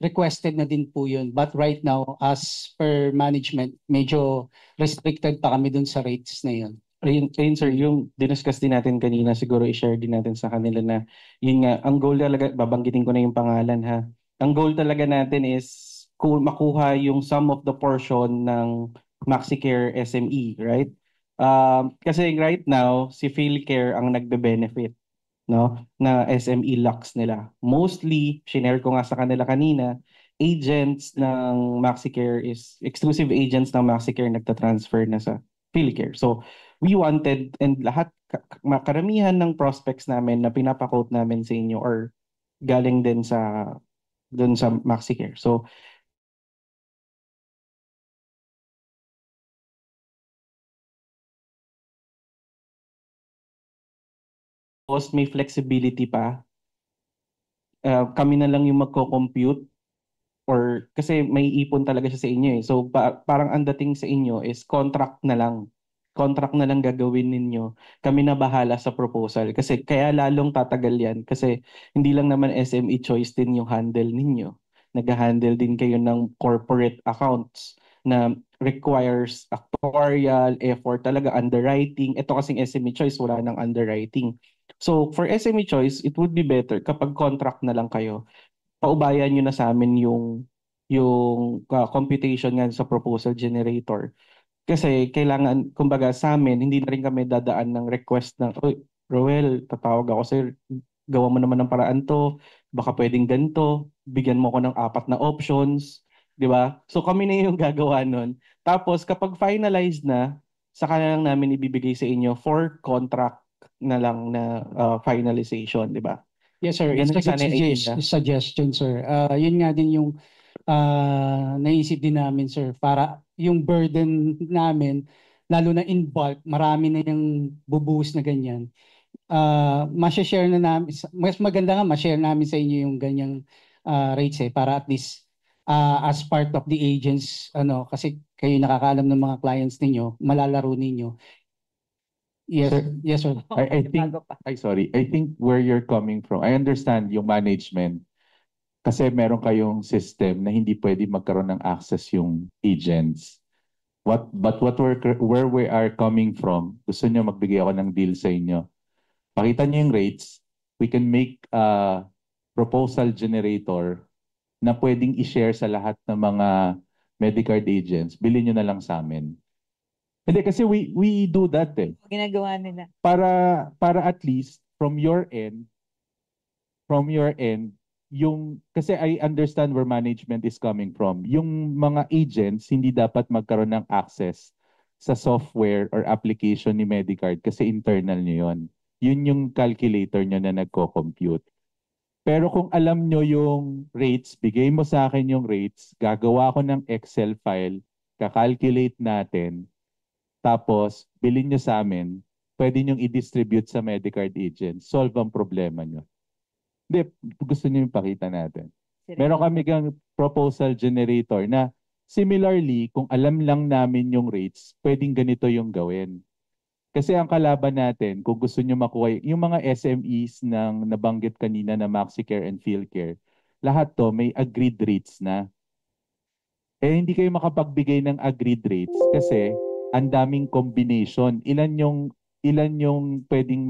requested na din po yun. But right now, as per management, medyo restricted pa kami dun sa rates na yun. Ayun, sir, yung diniscuss din natin kanina, siguro i-share din natin sa kanila na yun nga, ang goal talaga, babanggitin ko na yung pangalan ha. Ang goal talaga natin is makuha yung sum of the portion ng MaxiCare SME, right? Kasi right now, si PhilCare ang nagbe-benefit, no, na SME locks nila. Mostly, shinare ko nga sa kanila kanina, agents ng MaxiCare exclusive agents ng MaxiCare nagta-transfer na sa PhilCare. So, we wanted, and karamihan ng prospects namin na pinapa-quote namin sa inyo or galing din dun sa MaxiCare. So, may flexibility pa. Kami na lang yung magko-compute or kasi may ipon talaga siya sa inyo eh. So parang ang dating sa inyo is contract na lang. Contract na lang gagawin ninyo. Kami na bahala sa proposal. Kasi kaya lalong tatagal yan. Kasi hindi lang naman SME Choice din yung handle ninyo. Nag-handle din kayo ng corporate accounts na requires actuarial, effort, talaga underwriting. Ito kasing SME Choice, wala nang underwriting. So for SME Choice, it would be better kapag contract na lang kayo. Paubayan nyo na sa amin yung computation nga sa proposal generator. Kasi kailangan, kumbaga sa amin, hindi na rin kami dadaan ng request ng, "Oy, Roel, tatawag ako sa'yo, gawa mo naman ng paraan to, baka pwedeng ganito, bigyan mo ko ng 4 na options." Di ba? So kami na yung gagawa nun. Tapos kapag finalized na, saka na lang namin ibibigay sa inyo for contract na lang na finalization, di ba? Yes, sir. It's Ganun a good sana yung idea. suggestion, sir. Yun nga din yung naisip din namin, sir, para yung burden namin, lalo na in bulk, marami na yung bubuhos na ganyan. Ma-share na namin, mas maganda nga ma-share namin sa inyo yung ganyang rates para at least as part of the agents, kasi kayo nakakaalam ng mga clients ninyo, malalaro ninyo. Yes, Sir, yes, sir. I think, I think where you're coming from, I understand yung management. Kasi meron kayong system na hindi pwede magkaroon ng access yung agents. But where we are coming from, gusto nyo magbigay ako ng deal sa inyo. Pakita nyo yung rates, we can make a proposal generator na pwedeng i-share sa lahat ng mga Medicard agents. Bilhin nyo na lang sa amin. Hindi, kasi we do that eh. Ginagawa nila. Para at least from your end, kasi I understand where management is coming from. Yung mga agents, hindi dapat magkaroon ng access sa software or application ni Medicard kasi internal nyo yun. Yun yung calculator nyo na nagko-compute. Pero kung alam nyo yung rates, bigay mo sa akin yung rates, gagawa ko ng Excel file, kakalculate natin, tapos bilhin nyo sa amin, pwede nyo i-distribute sa Medicard agents, solve ang problema nyo. Hindi, gusto niyo yung pakita natin. Meron kami kang proposal generator na similarly, kung alam lang namin yung rates, pwedeng ganito yung gawin. Kasi ang kalaban natin, kung gusto niyo makuha, yung mga SMEs ng nabanggit kanina na MaxiCare and PhilCare, lahat to may agreed rates na. Hindi kayo makapagbigay ng agreed rates kasi ang daming combination. Ilan yung pwedeng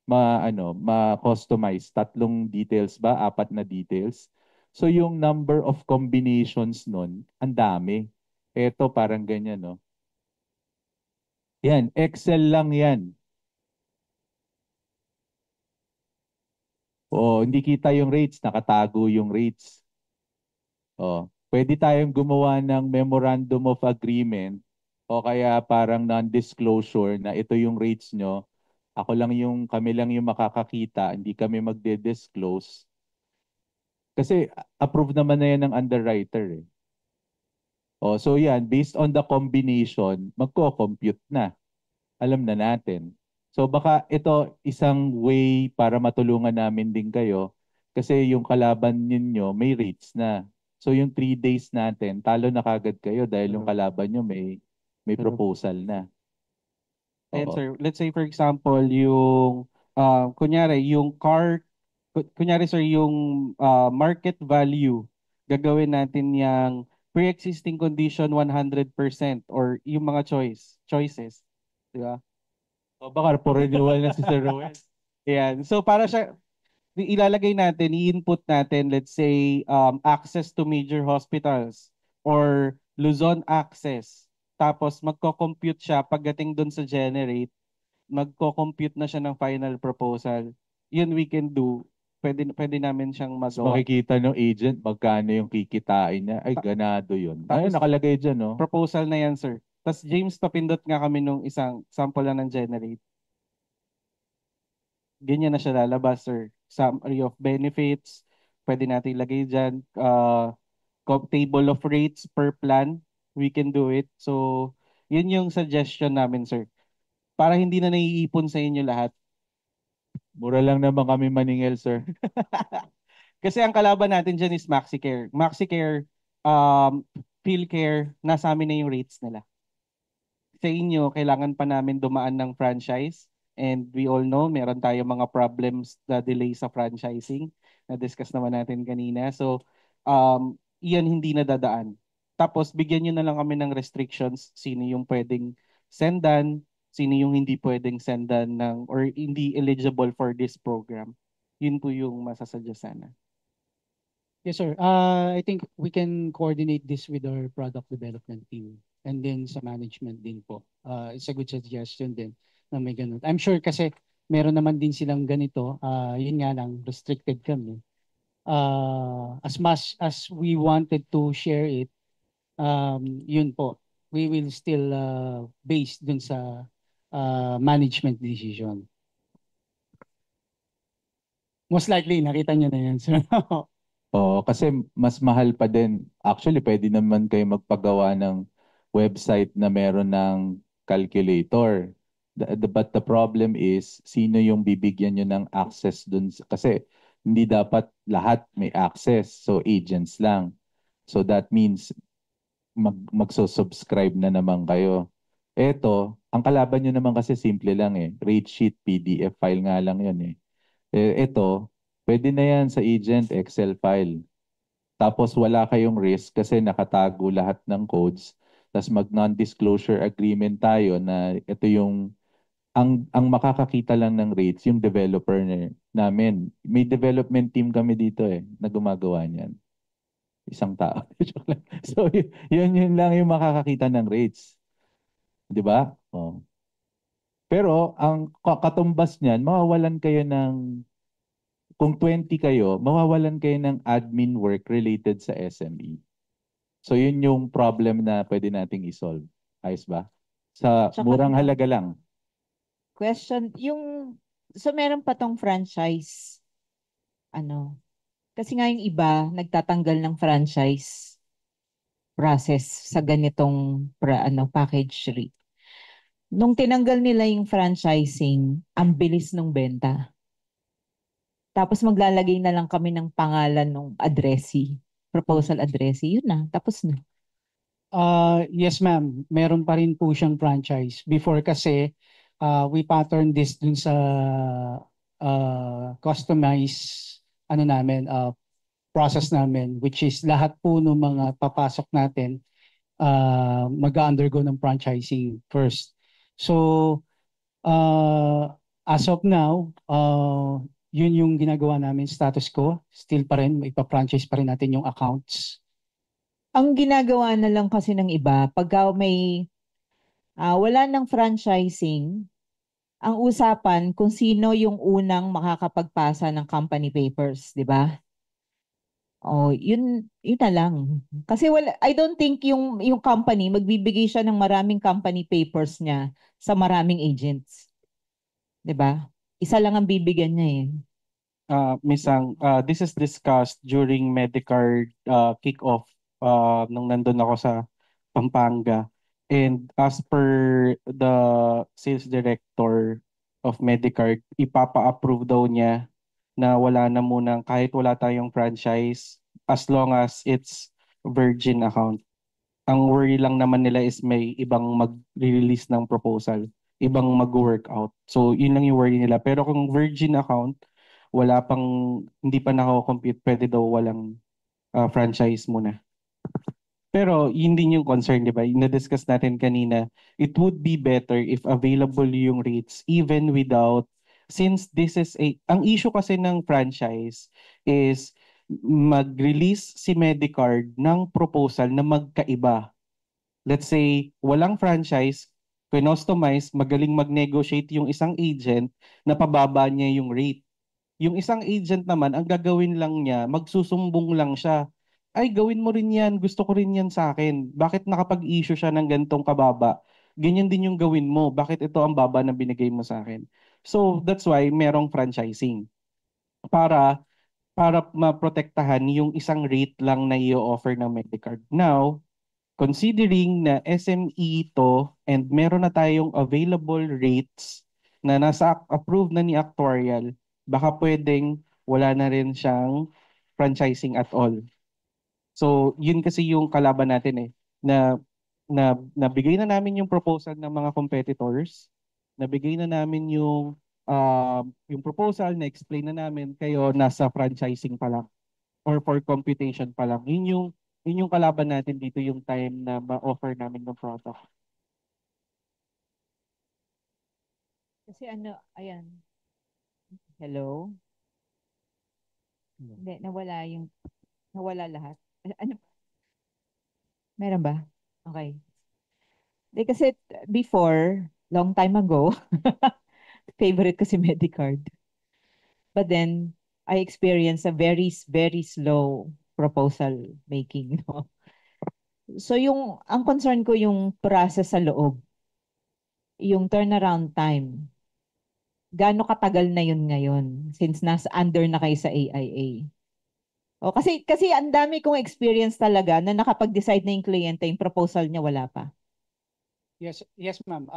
ma-customize? 3 details ba? 4 na details? So yung number of combinations nun, ang dami. Ito parang ganyan, no? Yan, Excel lang yan. Hindi kita yung rates, nakatago yung rates. Pwede tayong gumawa ng memorandum of agreement o kaya parang non-disclosure na ito yung rates nyo. Kami lang yung makakakita, hindi kami magde-disclose. Kasi approve naman na yan ng underwriter eh. So yan, based on the combination, magko-compute na. Alam na natin. So baka ito isang way para matulungan namin din kayo kasi yung kalaban ninyo may rates na. So yung 3 days natin, talo na kagad kayo dahil yung kalaban nyo may proposal na. And Oo. sir, let's say for example, kunyari sir, yung market value, gagawin natin yung pre-existing condition 100% or yung mga choices. Di ba? Baka po renewal na si Sir Roel. Yan. So para siya, ilalagay natin, i-input natin, let's say, access to major hospitals or Luzon access. Tapos magko-compute siya pagdating dun sa generate, magko-compute na siya ng final proposal. Yun we can do. Pwede namin siyang magawa. Makikita ng agent magkano yung kikitain niya. Ay, ganado yun. Ay, Tapos- nakalagay dyan, no? Proposal na yan, sir. Tapos James, papindot nga kami nung isang sample lang ng generate. Ganyan na siya lalabas, sir. Summary of benefits. Pwede natin ilagay dyan. Table of rates per plan. We can do it. So, yun yung suggestion namin, sir. Para hindi na naiipon sa inyo lahat. Mura lang naman kami maningil, sir. Kasi ang kalaban natin dyan is MaxiCare. MaxiCare, PhilCare, nasa amin na yung rates nila. Sa inyo, kailangan pa namin dumaan ng franchise. And we all know, meron tayo mga problems na delay sa franchising. Na-discuss naman natin kanina. So, iyan hindi na dadaan. Tapos, bigyan nyo na lang kami ng restrictions. Sino yung pwedeng sendan, sino yung hindi pwedeng sendan ng, or hindi eligible for this program. Yun po yung masasuggest sana. Yes, sir. I think we can coordinate this with our product development team and then sa management din po. It's a good suggestion din na may ganun. I'm sure kasi meron naman din silang ganito. Yun nga lang, restricted kami. As much as we wanted to share it, yun po, we will still base dun sa management decision. Most likely, nakita nyo na yan, sir. Oo, kasi mas mahal pa din. Actually, pwede naman kayo magpagawa ng website na meron ng calculator. But the problem is, sino yung bibigyan nyo ng access dun? Kasi hindi dapat lahat may access. So, agents lang. So, that means magso-subscribe na naman kayo. Eto, ang kalaban nyo naman kasi simple lang eh. Rate sheet, PDF file nga lang yun eh. Ito, pwede na yan sa agent Excel file. Tapos wala kayong risk kasi nakatago lahat ng codes. Tapos mag non-disclosure agreement tayo na ito yung ang makakakita lang ng rates yung developer namin. May development team kami dito eh na gumagawa niyan. Isang tao. Joke lang. So yun lang yung makakakita ng rates. 'Di ba? Oh. Pero ang katumbas niyan, mawawalan kayo ng kung 20 kayo, mawawalan kayo ng admin work related sa SME. So yun yung problem na pwede nating isolve. Ayos ba? Sa Tsaka murang diba, halaga lang. question, so meron pa tong franchise, kasi nga yung iba, nagtatanggal ng franchise process sa ganitong package rate. Nung tinanggal nila yung franchising, ang bilis ng benta. Tapos maglalagay na lang kami ng pangalan ng addressee, proposal addressee, yun na, tapos na. Yes, ma'am. Meron pa rin po siyang franchise. Before kasi, we pattern this dun sa customized process namin, which is lahat po ng mga papasok natin mag-undergo ng franchising first. So, as of now, yun yung ginagawa namin status quo. Still pa rin, ipa-franchise pa rin natin yung accounts. Ang ginagawa na lang kasi ng iba, pagka may wala ng franchising, ang usapan kung sino yung unang makakapagpasa ng company papers, di ba? Oh, yun na lang. Kasi I don't think yung company magbibigay siya ng maraming company papers niya sa maraming agents. 'Di ba? Isa lang ang bibigyan niya eh. Miss Ang, this is discussed during Medicard kick-off nung nandun ako sa Pampanga. And as per the sales director of Medicard, ipapa-approve daw niya na wala na munang kahit wala tayong franchise as long as it's virgin account. Ang worry lang naman nila is may ibang mag-release ng proposal, ibang mag-workout. So yun lang yung worry nila. Pero kung virgin account, hindi pa nako-compute, pwede daw walang franchise muna. Pero yun din yung concern, di ba? Yung na-discuss natin kanina, it would be better if available yung rates even without since this is ang issue kasi ng franchise is mag-release si Medicard ng proposal na magkaiba. Let's say, walang franchise, pinostomize, magaling mag-negotiate yung isang agent na pababa niya yung rate. Yung isang agent naman, ang gagawin lang niya, magsusumbong lang siya. Ay, gawin mo rin yan. Gusto ko rin yan sa akin. Bakit nakapag-issue siya ng gantong kababa? Ganyan din yung gawin mo. Bakit ito ang baba na binigay mo sa akin? So, that's why merong franchising. Para maprotektahan yung isang rate lang na i-offer ng Medicard. Now, considering na SME to and meron na tayong available rates na nasa approved na ni actuarial, baka pwedeng wala na rin siyang franchising at all. So, yun kasi yung kalaban natin na nabigay na namin yung proposal ng mga competitors, nabigay na namin yung proposal, na explain na namin, kayo nasa franchising pa lang or for computation pa lang. Yun yung kalaban natin dito, yung time na ma-offer namin ng product. Kasi ayan. Hello? Hindi, nawala lahat. Ano? Meron ba? Okay. Hindi, kasi before, long time ago, favorite ko si Medicard. But then, I experienced a very, very slow proposal making. No? So, ang concern ko yung process sa loob, yung turnaround time. Gaano katagal na yun ngayon since nasa under na kayo sa AIA? O, kasi ang dami kong experience talaga na nakapag-decide na yung kliyente, yung proposal niya wala pa. Yes, ma'am.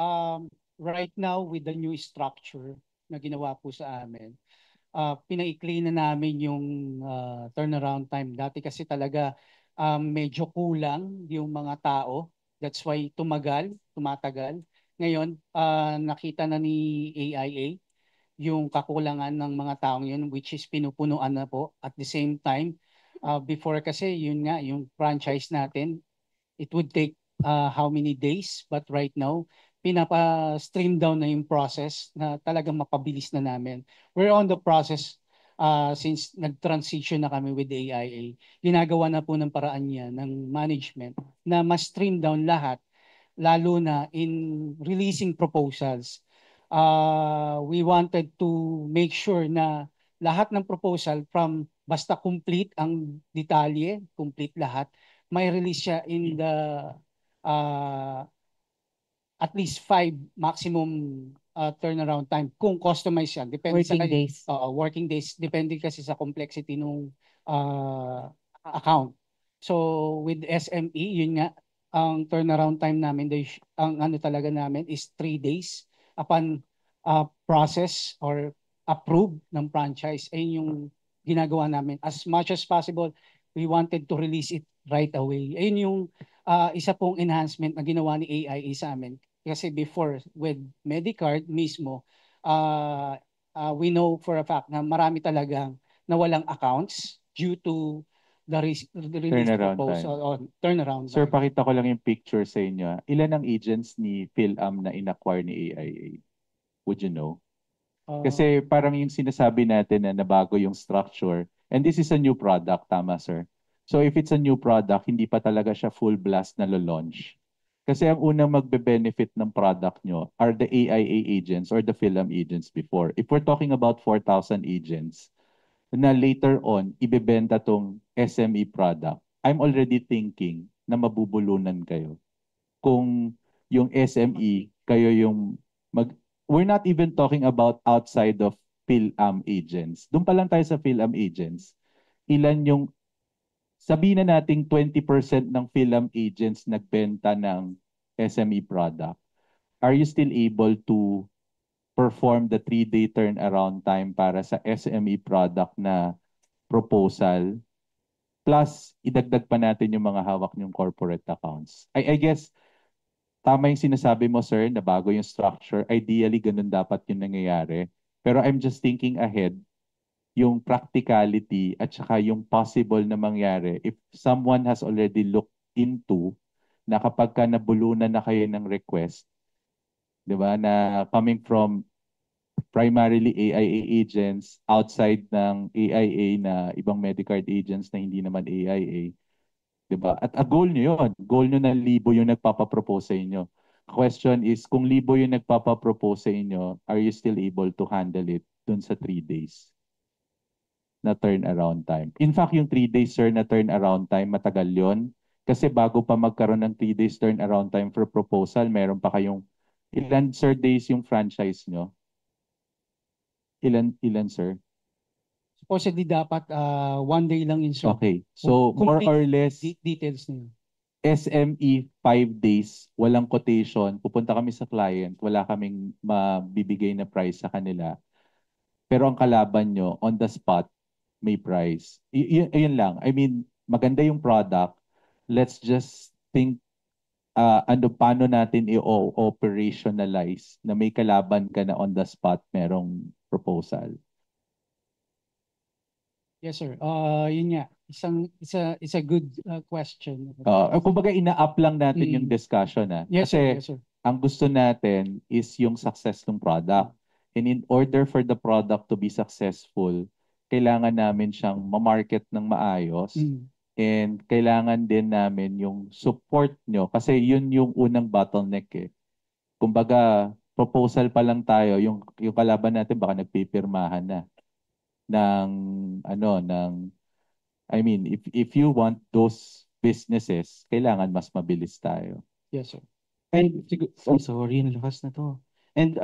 Right now, with the new structure na ginawa po sa amin, pinaikli na namin yung turnaround time. Dati kasi talaga medyo kulang yung mga tao. That's why tumatagal. Ngayon, nakita na ni AIA yung kakulangan ng mga taong yun, which is pinupunuan na po. At the same time, before kasi yun nga, yung franchise natin, it would take how many days, but right now, pinapa-stream down na yung process na talagang mapabilis na namin. We're on the process since nag-transition na kami with AIA. Ginagawa na po ng paraan niya ng management na mas stream down lahat, lalo na in releasing proposals. We wanted to make sure na lahat ng proposal from basta complete ang detalye, complete lahat, may release siya in the uh, at least 5 maximum turnaround time kung customize yan. Depende Working days. working days. Depende kasi sa complexity ng account. So with SME, yun nga, ang turnaround time namin, ang ano talaga namin is 3 days upon process or approve ng franchise. Ayun yung ginagawa namin. As much as possible, we wanted to release it right away. Ayun yung isa pong enhancement na ginawa ni AIA sa amin. Kasi before, with Medicard mismo, we know for a fact na marami talagang nawalang accounts due to the release Turnaround proposal on turnaround Sir, time. pakita ko lang yung picture sa inyo. Ilan ang agents ni PhilAm na inacquire ni AIA? Would you know? Kasi parang yung sinasabi natin na nabago yung structure. And this is a new product, tama sir? So if it's a new product, hindi pa talaga siya full blast na launch. Kasi ang unang magbe-benefit ng product nyo are the AIA agents or the PhilAm agents before. If we're talking about 4,000 agents, na later on, ibebenta tong SME product, I'm already thinking na mabubulunan kayo. Kung yung SME, kayo yung we're not even talking about outside of PhilAm agents. Doon pa lang tayo sa PhilAm agents. Ilan yung, sabihin na nating 20% ng PhilAm agents nagbenta ng SME product. Are you still able to perform the 3-day turnaround time para sa SME product na proposal? Plus, idagdag pa natin yung mga hawak niyong corporate accounts. I guess, tama yung sinasabi mo, sir, na bago yung structure. Ideally, ganun dapat yung nangyayari. Pero I'm just thinking ahead, yung practicality at saka yung possible na mangyari if someone has already looked into na kapag ka nabulunan na kayo ng request, di ba, na coming from primarily AIA agents outside ng AIA na ibang Medicard agents na hindi naman AIA. 'Di ba? At goal nyo yun. Goal nyo na libo yung nagpapapropose sa inyo. Question is, kung libo yung nagpapapropose sa inyo, are you still able to handle it dun sa 3 days na turnaround time? In fact, yung 3 days, sir, na turnaround time, matagal yon. Kasi bago pa magkaroon ng 3 days turnaround time for proposal, meron pa kayong ilan, sir, days yung franchise nyo? Ilan, sir? Supposedly dapat 1 day lang yun, sir. Okay. So, more Complete or less, details na yun. SME 5 days, walang quotation, pupunta kami sa client, wala kaming mabibigay na price sa kanila. Pero ang kalaban nyo, on the spot, may price. Yun lang. I mean, maganda yung product. Let's just think paano natin i-operationalize na may kalaban ka na on the spot, merong proposal. Yes, sir. Yun nga. Isa good question. Kumbaga, ina-up lang natin yung Mm. discussion. Yes, sir. Kasi Yes, sir. ang gusto natin is yung success ng product. And in order for the product to be successful, kailangan namin siyang ma-market ng maayos. Mm. And kailangan din namin yung support nyo. Kasi yun yung unang bottleneck eh. Kumbaga, proposal pa lang tayo, yung kalaban natin baka nagpipirmahan na ng I mean, if you want those businesses, kailangan mas mabilis tayo. Yes, sir. And sorry, ang lakas na to. And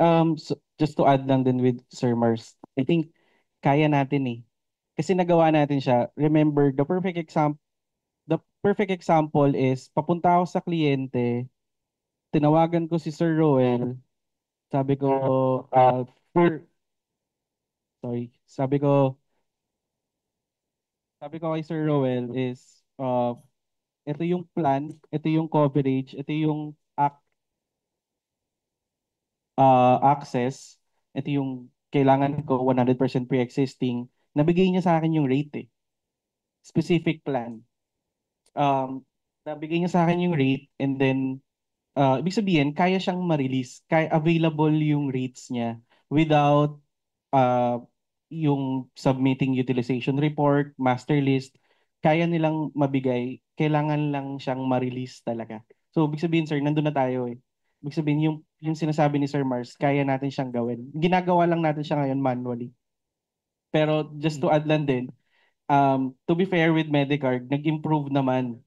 just to add lang din with Sir Mars, I think kaya natin eh. Kasi nagawa natin siya. Remember, the perfect example is papunta ako sa kliyente, tinawagan ko si Sir Roel, sabi ko, for, sorry, sabi ko kay Sir Roel is, ito yung plan, ito yung coverage, ito yung access, ito yung kailangan ko 100% pre-existing, nabigay niya sa akin yung rate eh. Specific plan. Nabigay niya sa akin yung rate and then ibig sabihin, kaya siyang ma-release, kaya available yung rates niya without uh, yung submitting utilization report, master list, kaya nilang mabigay, kailangan lang siyang ma-release talaga. So, ibig sabihin, sir, nandun na tayo eh. Ibig sabihin, yung sinasabi ni Sir Mars, kaya natin siyang gawin. Ginagawa lang natin siya ngayon manually. Pero just to add lang din, to be fair with Medicard, nag-improve naman.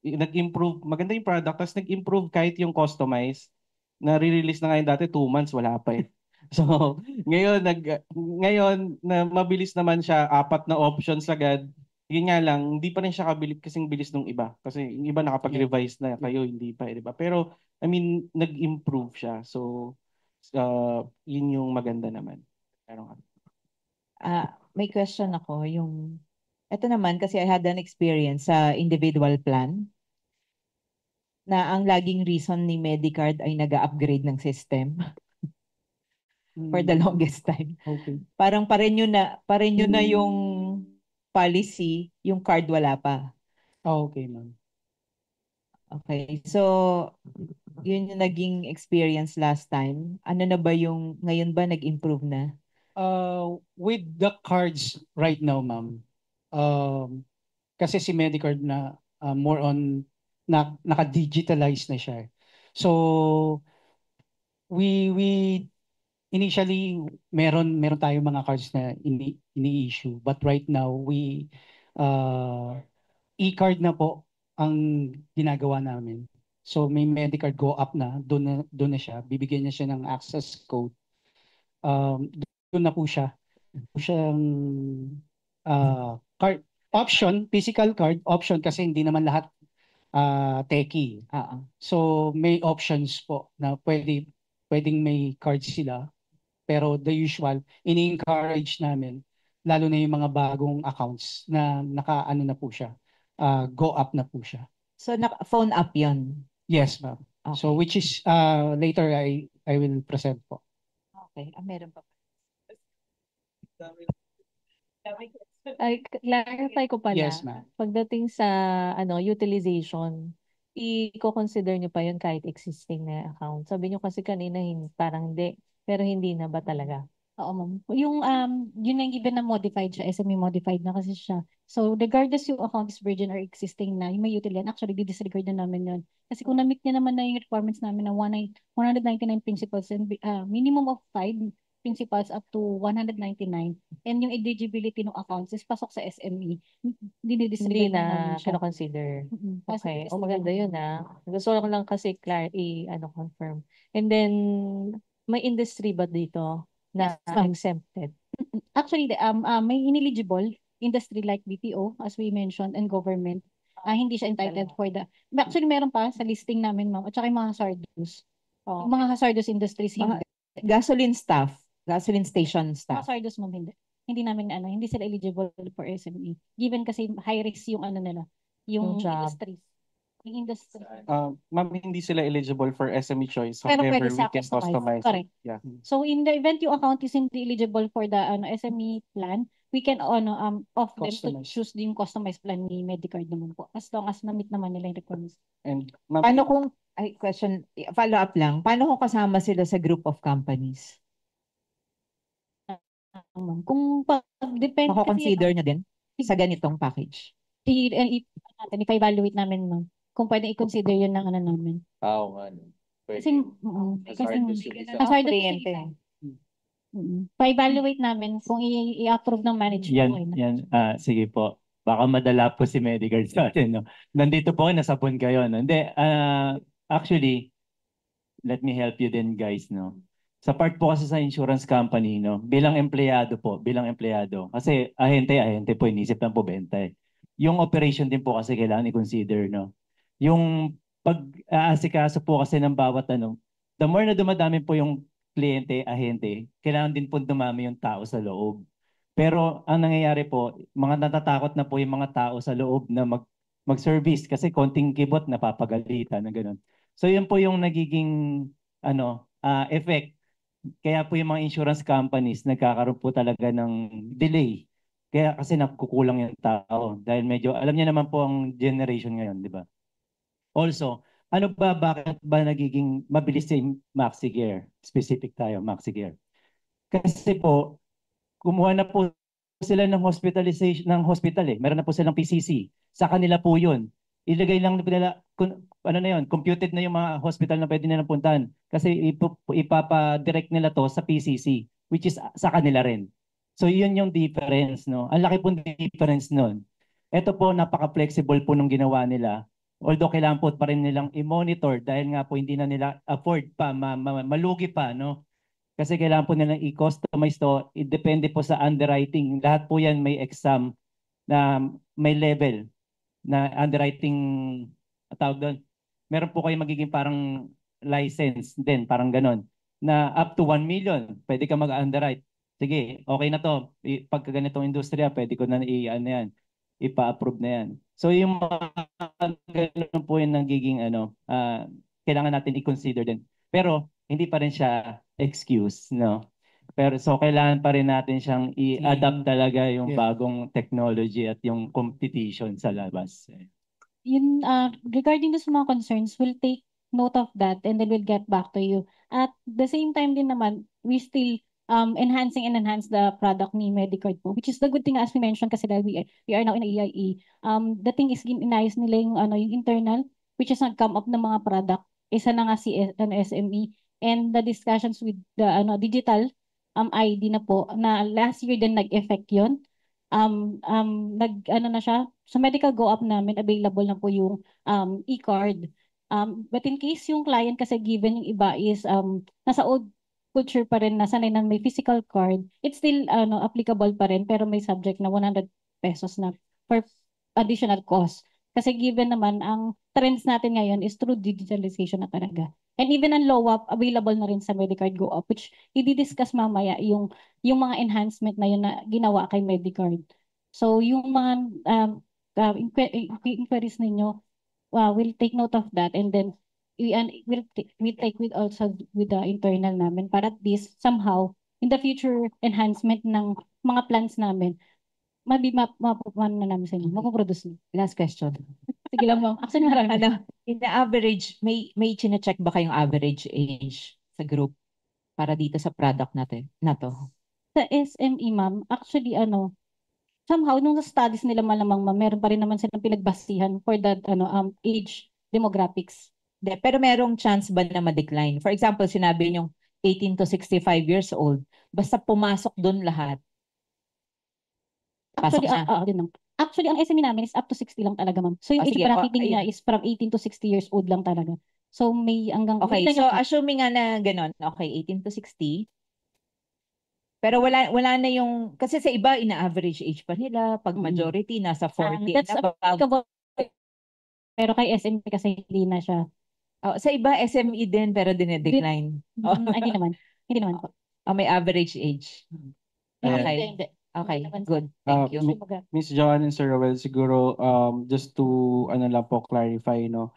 Nag-improve, maganda yung product, tapos nag-improve kahit yung customize. Na-release na ngayon dati, 2 months, wala pa eh. So, ngayon na mabilis naman siya, 4 na options agad. Yun nga lang, hindi pa rin siya kabilis kasing bilis nung iba. Kasi yung iba nakapag-revise na, kayo hindi pa, eh, di ba? Pero, I mean, nag-improve siya. So, yun yung maganda naman. Meron ka. May question ako, ito naman kasi I had an experience sa individual plan na ang laging reason ni Medicard ay nag-upgrade ng system for the longest time. Okay. Parang pareho na yung policy, yung card wala pa. Okay, ma'am. Okay. So, yun yung naging experience last time. Ano na ba ngayon ba nag-improve na? With the cards right now, ma'am, kasi si Medicard na more on naka-digitalize na siya. So we initially meron tayong mga cards na ini-issue, but right now we e-card na po ang ginagawa namin. So may Medicard go up na, doon na siya, bibigyan niya siya ng access code. Doon na po siya. Siyang card option, physical card option kasi hindi naman lahat techie. So may options po na pwedeng may cards sila, pero the usual ini-encourage namin lalo na yung mga bagong accounts na naka-ano na po siya. Go up na po siya. So, phone app yun? Yes, ma'am. Okay. So which is later I will present po. Okay. Meron pa. Ay, clarify ko pala. Yes, ma'am. Pagdating sa utilization, i-consider nyo pa yun kahit existing na account. Sabi nyo kasi kanina parang hindi, pero hindi na ba talaga? Oo, ma'am. Yun nga given na modified siya, SME modified na kasi siya. So, regardless yung account is virgin or existing na, yung may util yan, actually, di-disregard na namin yun. Kasi kung na-meet niya naman na yung requirements namin na 199 principles and minimum of 5 principles up to 199, and yung eligibility ng accounts is pasok sa SME, Hindi dinidisregard na na namin siya. kino-consider. Kasi Okay. is O maganda yun Gusto ko lang kasi confirm. And then, may industry ba dito na Yes, ma'am. exempted? Actually, may ineligible industry like BPO, as we mentioned, and government. Hindi siya entitled for actually, meron pa sa listing namin, ma'am, at saka yung mga hazardous. Oh. Yung mga hazardous industries, Mga hindi. gasoline station staff. Hazardous, ma'am, hindi. Hindi namin, hindi sila eligible for SME. Given kasi high risk yung nila, yung Yung job. industries. Yung industry. Ma'am, hindi sila eligible for SME choice. Pero However, pwede we sa can customize it. Correct. Yeah. So in the event yung account is hindi eligible for the SME plan, we can off them to Customize. choose yung customized plan ni Medicard naman po. As long as na-meet naman nila yung requirements. And ma'am, Paano kung, follow up lang, paano kung kasama sila sa group of companies? Kung depende Mako-consider nyo din sa ganitong package? i-evaluate namin, ma'am. Kung pwede i-consider yun ng namin. Oo nga. No. Kasi, Hazardous yung isa. hazardous Kliyente. yung isa. Pa-evaluate namin kung i-approve ng management. Sige po. Baka madala po si Medicare sa atin, no? Nandito po kayo, nasapon kayo, no? Hindi, actually, let me help you din, guys, no? Sa part po kasi sa insurance company, no? Bilang empleyado, kasi ahente po, inisip lang po benta eh. Yung operation din po kasi kailangan i-consider, no? Yung pag-aasikaso po kasi ng bawat the more na dumadami po yung kliyente, ahente, kailangan din po dumami yung tao sa loob. Pero ang nangyayari po, mga natatakot na po yung mga tao sa loob na mag-service kasi konting kibot napapagalitan na gano'n. So yun po yung nagiging effect. Kaya po yung mga insurance companies nagkakaroon po talaga ng delay. Kaya kasi nakukulang yung tao dahil medyo alam niya naman po ang generation ngayon, di ba? Also, bakit ba nagiging mabilis si MaxiGear? Specific tayo, MaxiGear. Kasi po, kumuha na po sila ng hospitalization ng hospital eh. Meron na po silang PCC. Sa kanila po 'yun. Ilagay lang nila computed na yung mga hospital na pwede nilang puntahan kasi ipapa-direct nila to sa PCC which is sa kanila rin. So 'yun yung difference, no. Ang laki pong difference noon. Ito po napaka-flexible po nung ginawa nila. Although kailangan po pa rin nilang i-monitor dahil nga po hindi na nila afford pa malugi pa, no. Kasi kailangan po nilang i-customize to. Depende po sa underwriting. Lahat po yan may exam na may level na underwriting tawag doon. Meron po kayo magiging parang license din, parang ganon. Na up to 1 million, pwede ka mag-underwrite. Sige, okay na to. Pagka ganitong industriya, pwede ko na yan, ipa-approve na yan. So yung mga ganun po yung nagiging kailangan natin i-consider din. Pero hindi pa rin siya excuse, no? Pero so kailangan pa rin natin siyang i-adapt talaga yung bagong technology at yung competition sa labas. Yun, regarding sa mga concerns, we'll take note of that and then we'll get back to you. At the same time din naman, we still enhance the product ni Medicard po, which is the good thing as we mentioned kasi dahil we are now in AIE. The thing is, inayos nila yung internal, which is nag-come up ng mga product. Isa na nga si SME. And the discussions with the digital ID na po, na last year din nag-effect yun. Na siya, sa medical go-up namin, available na po yung e-card. But in case yung client kasi given yung iba is nasa old culture pa rin, nasanay na may physical card, it's still applicable pa rin, pero may subject na 100 pesos na for additional cost. Kasi given naman, ang trends natin ngayon is through digitalization na talaga. And even ang low-up, available na rin sa Medicard Go-Up, which i-discuss mamaya yung mga enhancement na yun na ginawa kay Medicard. So, yung mga inquiries ninyo, we'll take note of that and then we'll take with also with the internal namin para at least somehow in the future enhancement ng mga plans namin, mapupuan na namin sa inyo, mapuproduce na. Last question. Sige lang, ma'am. Actually, marami. In the average, may chine-check ba kayong average age sa group para dito sa product natin na to? Sa SME, ma'am, actually, somehow, nung sa studies nila malamang, ma'am, meron pa rin naman silang pinagbasihan for that, age demographics. Pero merong chance ba na ma-decline? For example, sinabi niyong 18 to 65 years old. Basta pumasok doon lahat. Pasok Actually, na. din lang. Actually, ang SME namin is up to 60 lang talaga, ma'am. So, yung age Sige. bracket niya is from 18 to 60 years old lang talaga. So, may hanggang... Okay, may so tenure pa. assuming nga na ganun, okay, 18 to 60. Pero wala na yung, kasi sa iba, ina-average age pa nila. Pag majority, nasa 40 That's na. applicable. Pero kay SME kasi hindi na siya. Sa iba, SME din, pero dinedecline. Hindi naman. Hindi naman po. May average age. Ayan. Okay. Hindi. Okay, Hindi naman po. good. Thank you. Miss Joanne and Sir Rowell, siguro just to ano lang po clarify, no.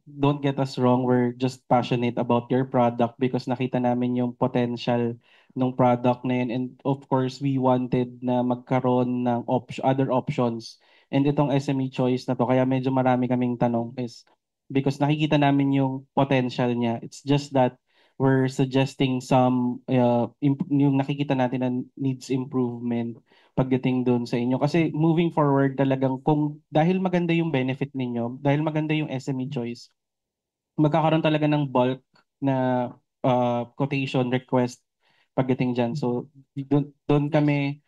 Don't get us wrong, we're just passionate about your product because nakita namin yung potential ng product na yun. And of course, we wanted na magkaroon ng other options. And itong SME choice na to, kaya medyo marami kaming tanong is because nakikita namin yung potential niya. It's just that we're suggesting some yung nakikita natin na needs improvement pagdating doon sa inyo. Kasi moving forward talagang kung dahil maganda yung benefit ninyo, dahil maganda yung SME choice, magkakaroon talaga ng bulk na quotation request pagdating dyan. So doon kami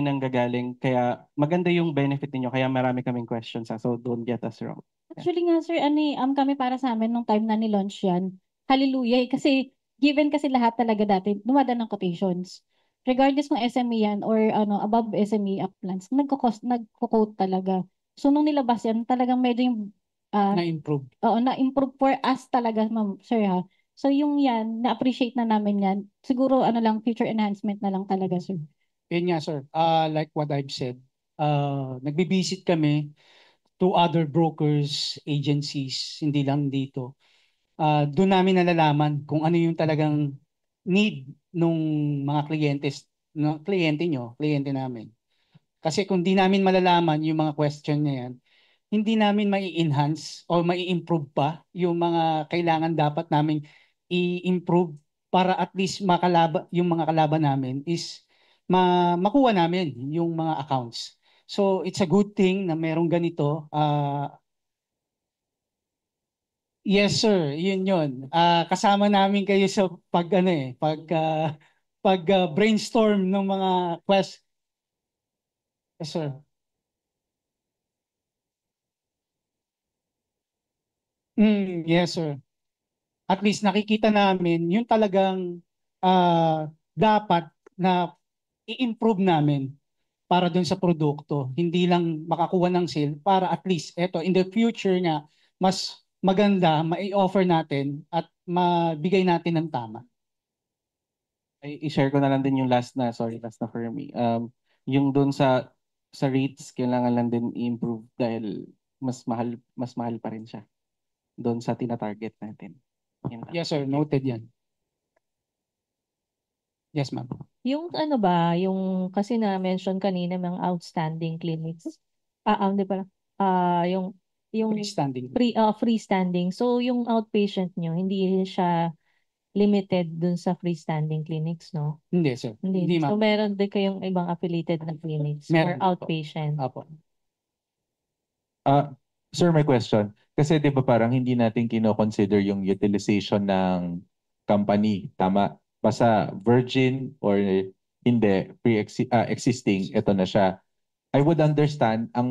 nanggagaling. Kaya maganda yung benefit ninyo. Kaya marami kaming questions. So don't get us wrong. Actually nga, sir, kami para sa amin nung time na ni-launch yan, hallelujah. Kasi given kasi lahat talaga dati, dumadaan ng quotations. Regardless kung SME yan or above SME uplands, nagko-quote talaga. So nung nilabas yan, talagang medyo yung Na-improve. na-improve for us talaga, ma'am, sir ha. So yung yan, na-appreciate na namin yan. Siguro future enhancement na lang talaga, sir. Yun nga, sir. Like what I've said, nagbibisit kami to other brokers, agencies, hindi lang dito. Doon namin nalalaman kung ano yung talagang need nung mga kliyente nyo, kliyente namin. Kasi kung di namin malalaman yung mga question na yan, hindi namin mai-enhance o mai-improve pa yung mga kailangan dapat namin i-improve para at least yung mga kalaban namin is makuha namin yung mga accounts. So it's a good thing na merong ganito. Yes sir, yun yun. Kasama namin kayo sa pag brainstorm ng mga quest. Yes sir. Yes sir. At least nakikita namin yung talagang dapat na i-improve namin para dun sa produkto. Hindi lang makakuha ng sale para at least eto in the future nga mas maganda mai-offer natin at mabigay natin ng tama. I-share ko na lang din yung last na for me. Yung doon sa rates, kailangan lang din i-improve dahil mas mahal pa rin siya doon sa tina-target natin. Yan lang. Yes sir, noted yan. Yes ma'am. Yung yung kasi na-mention kanina mga outstanding clinics. Di ba? Yung Freestanding. freestanding. So yung outpatient nyo, hindi siya limited dun sa freestanding clinics, no? Hindi sir. Hindi. Hindi So ma'am. meron din kayong ibang affiliated na clinics for Meron po. outpatient. Apo. Sir, may question. Kasi 'di ba parang hindi natin kino-consider yung utilization ng company, tama? Basta virgin or hindi, existing, ito na siya. I would understand ang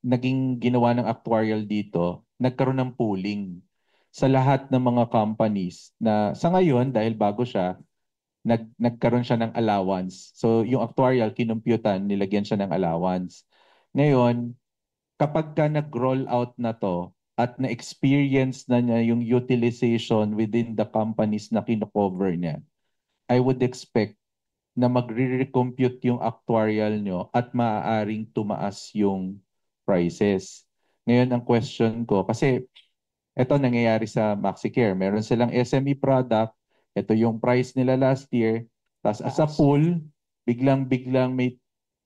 naging ginawa ng actuarial dito, nagkaroon ng pooling sa lahat ng mga companies na sa ngayon dahil bago siya, nagkaroon siya ng allowance. So yung actuarial kinumputan, nilagyan siya ng allowance. Ngayon, kapag ka nag-roll out na to at na-experience na niya yung utilization within the companies na kino-cover niya, I would expect na magre-recompute yung actuarial nyo at maaaring tumaas yung prices. Ngayon ang question ko, kasi ito nangyayari sa MaxiCare. Meron silang SME product, ito yung price nila last year, tapos as a pool, biglang-biglang may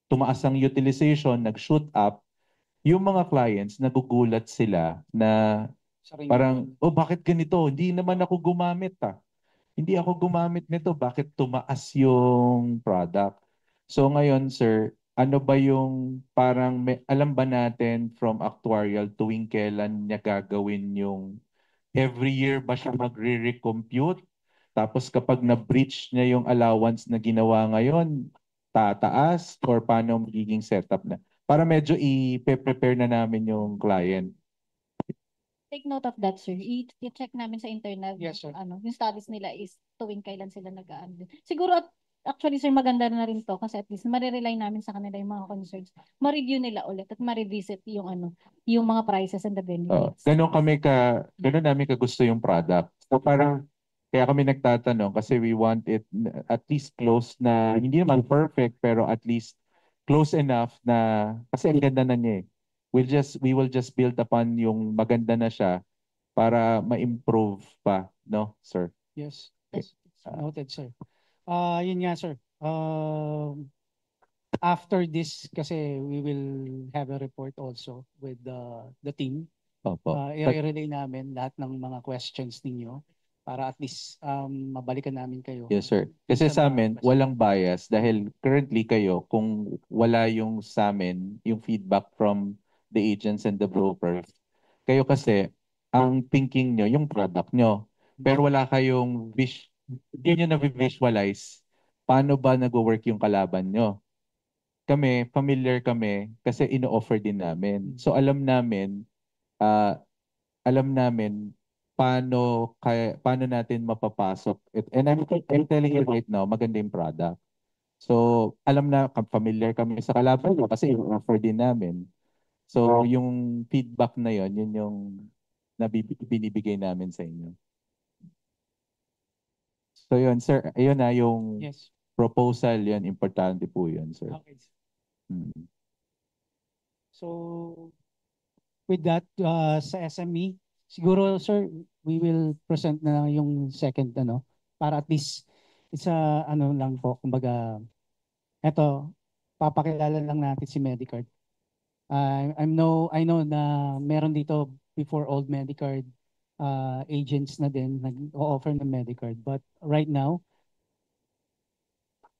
tumaas ang utilization, nag-shoot up, yung mga clients, nagugulat sila na parang, oh bakit ganito? Hindi naman ako gumamit ah. hindi ako gumamit nito, bakit tumaas yung product? So ngayon, sir, ano ba yung parang alam ba natin from actuarial tuwing kailan niya gagawin yung every year ba siya magre-recompute? Tapos kapag na-breach niya yung allowance na ginawa ngayon, tataas or paano magiging setup na? Para medyo i-prepare na namin yung client. Take note of that, sir. I-check namin sa internet. Yes, sir. Yung studies nila is tuwing kailan sila nag-aano. Siguro, actually, sir, maganda na rin to kasi at least marirely namin sa kanila yung mga concerns. Ma-review nila ulit at ma-revisit yung yung mga prices and the benefits. Ganun namin kagusto yung product. So parang, kaya kami nagtatanong kasi we want it at least close na, hindi naman perfect, pero at least close enough na, kasi ang ganda na niya eh. We will just build upon yung maganda na siya para ma-improve pa, no, sir? Yes. Okay. Noted, sir. Yun nga, sir. After this, kasi we will have a report also with the team. Opo. I-relay namin lahat ng mga questions ninyo para at least mabalikan namin kayo. Yes, sir. Kasi Sa sa mga amin, questions. walang bias dahil currently kayo, kung wala yung sa amin, yung feedback from the agents and the brokers, kayo kasi, ang thinking nyo, yung product nyo. Pero wala kayong hindi nyo na-visualize paano ba nag-work yung kalaban nyo. Kami, familiar kami kasi ino-offer din namin. So ah, alam namin paano natin mapapasok. And I'm telling you right now, maganda yung product. So, alam na, familiar kami sa kalaban mo kasi i-offer din namin. So, yung feedback na yon, yun yung binibigay namin sa inyo. So, yun, sir, ayun na yung Yes. proposal, yun, importante po yun, sir. Okay. Mm. So, with that, sa SME, siguro, sir, we will present na yung second, para at least, isa, lang po, kumbaga, eto, papakilala lang natin si Medicard. I know na meron dito before old Medicard agents na din nag-o-offer ng Medicard. But right now,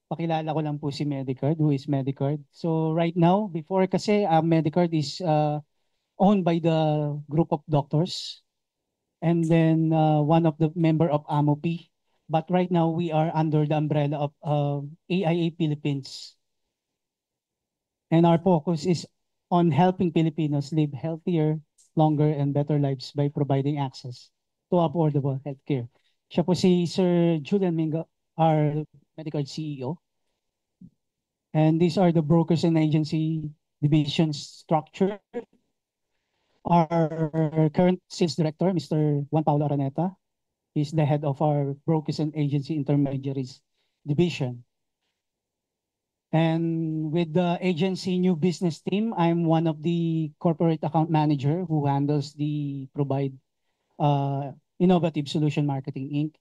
pakilala ko lang po si Medicard, who is Medicard. So right now, before kasi Medicard is owned by the group of doctors and then one of the member of AMOP. But right now, we are under the umbrella of AIA Philippines. And our focus is on helping Filipinos live healthier, longer, and better lives by providing access to affordable healthcare. Siya po si Sir Julian Mingo, our Medicard CEO. And these are the brokers and agency division structure. Our current sales director, Mr. Juan Paulo Araneta, is the head of our brokers and agency intermediaries division. And with the agency new business team, I'm one of the corporate account manager who handles the provide innovative solution marketing Inc.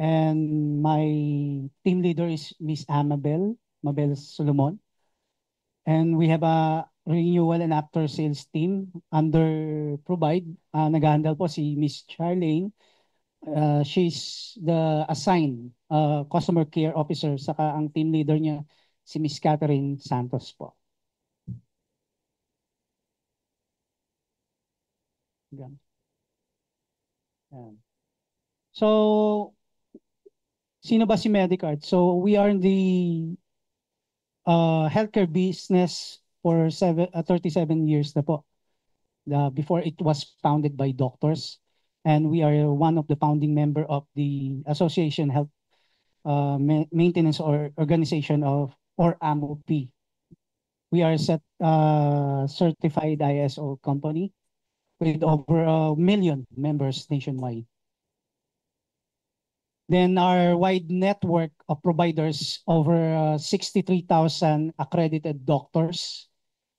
And my team leader is Miss Mabel Solomon. And we have a renewal and after sales team under provide. Nag-handle po si Miss Charlene. She's the assigned customer care officer. Saka ang team leader niya si Miss Catherine Santos po. Yan. Yan. So, sino ba si Medicard? So, we are in the healthcare business for 37 years na po. Before it was founded by doctors. And we are one of the founding member of the Association Health Maintenance or Organization or AMOP. We are certified ISO company with over 1 million members nationwide. Then our wide network of providers, over 63,000 accredited doctors.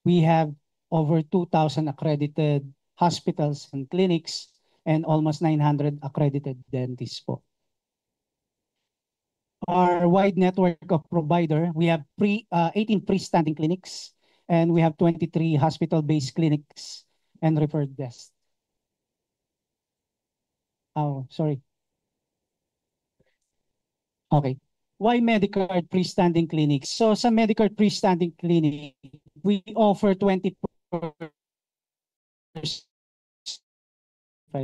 We have over 2,000 accredited hospitals and clinics and almost 900 accredited dentists po. Our wide network of provider, we have 18 freestanding clinics and we have 23 hospital-based clinics and referred desks. Oh, sorry. Okay. Why Medicard freestanding clinics? So sa Medicard freestanding clinic, we offer 20%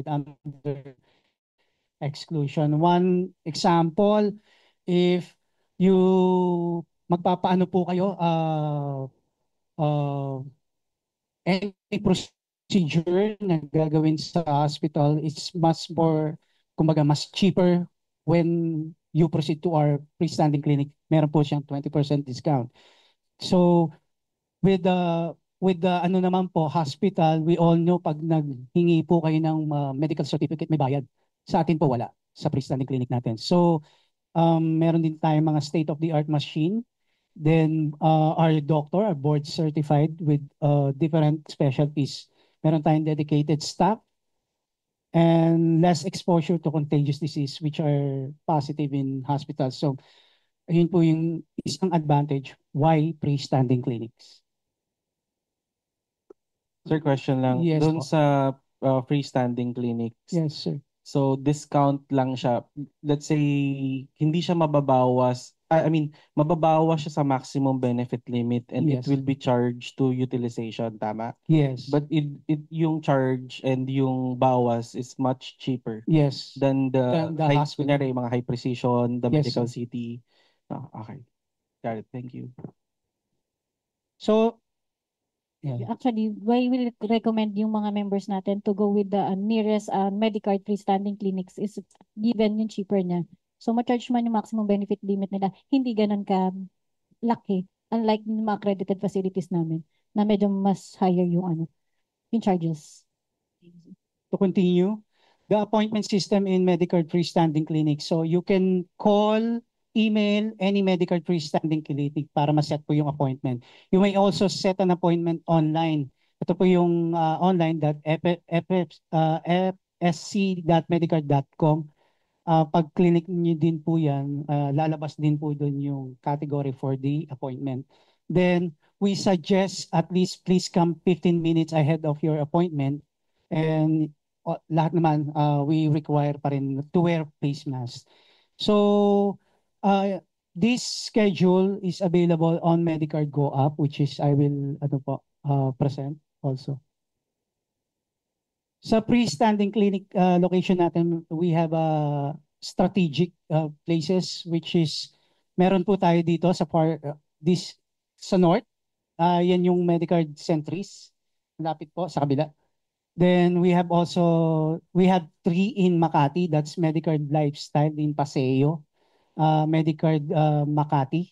under exclusion. One example, if you magpapaano po kayo, any procedure na gagawin sa hospital, it's much more, kumbaga, mas cheaper when you proceed to our freestanding clinic. Meron po siyang 20% discount. So, with the ano naman po, hospital, we all know pag naghingi po kayo ng medical certificate, may bayad. Sa atin po wala, sa freestanding clinic natin. So, meron din tayong mga state-of-the-art machine. Then, our doctor are board certified with different specialties. Meron tayong dedicated staff and less exposure to contagious disease which are positive in hospitals. So, ayun po yung isang advantage why freestanding clinics. Sir, question lang. Yes Doon po. sa freestanding clinics, Yes, sir. so discount lang siya. Let's say, hindi siya mababawas. I mean, mababawas siya sa maximum benefit limit and it Yes. will be charged to utilization, tama? Yes. But yung charge and yung bawas is much cheaper Yes. than Than the hospital. kunyari, mga high precision, the Yes, medical sir. city. Okay. Got it. Thank you. So, yeah. Actually, why we recommend yung mga members natin to go with the nearest Medicard freestanding clinics is given yung cheaper niya. So, ma-charge man yung maximum benefit limit nila, hindi ganun ka laki. Unlike yung mga accredited facilities namin, na medyo mas higher yung charges. To continue, the appointment system in Medicare freestanding clinic. So you can call, email any Medicare freestanding clinic para ma-set po yung appointment. You may also set an appointment online. Ito po yung online.fsc.medicare.com. Pag clinic niyo din po yan, lalabas din po doon yung category for the appointment. Then, we suggest at least please come 15 minutes ahead of your appointment. And lahat naman, we require pa rin to wear face mask. So, this schedule is available on Medicard Go App, which is I will present also. Sa freestanding clinic location natin, we have strategic places which is meron po tayo dito sa sa north. Yan yung Medicard Centris. Lapit po sa kabila. Then we have 3 in Makati. That's Medicard Lifestyle in Paseo. Medicard Makati,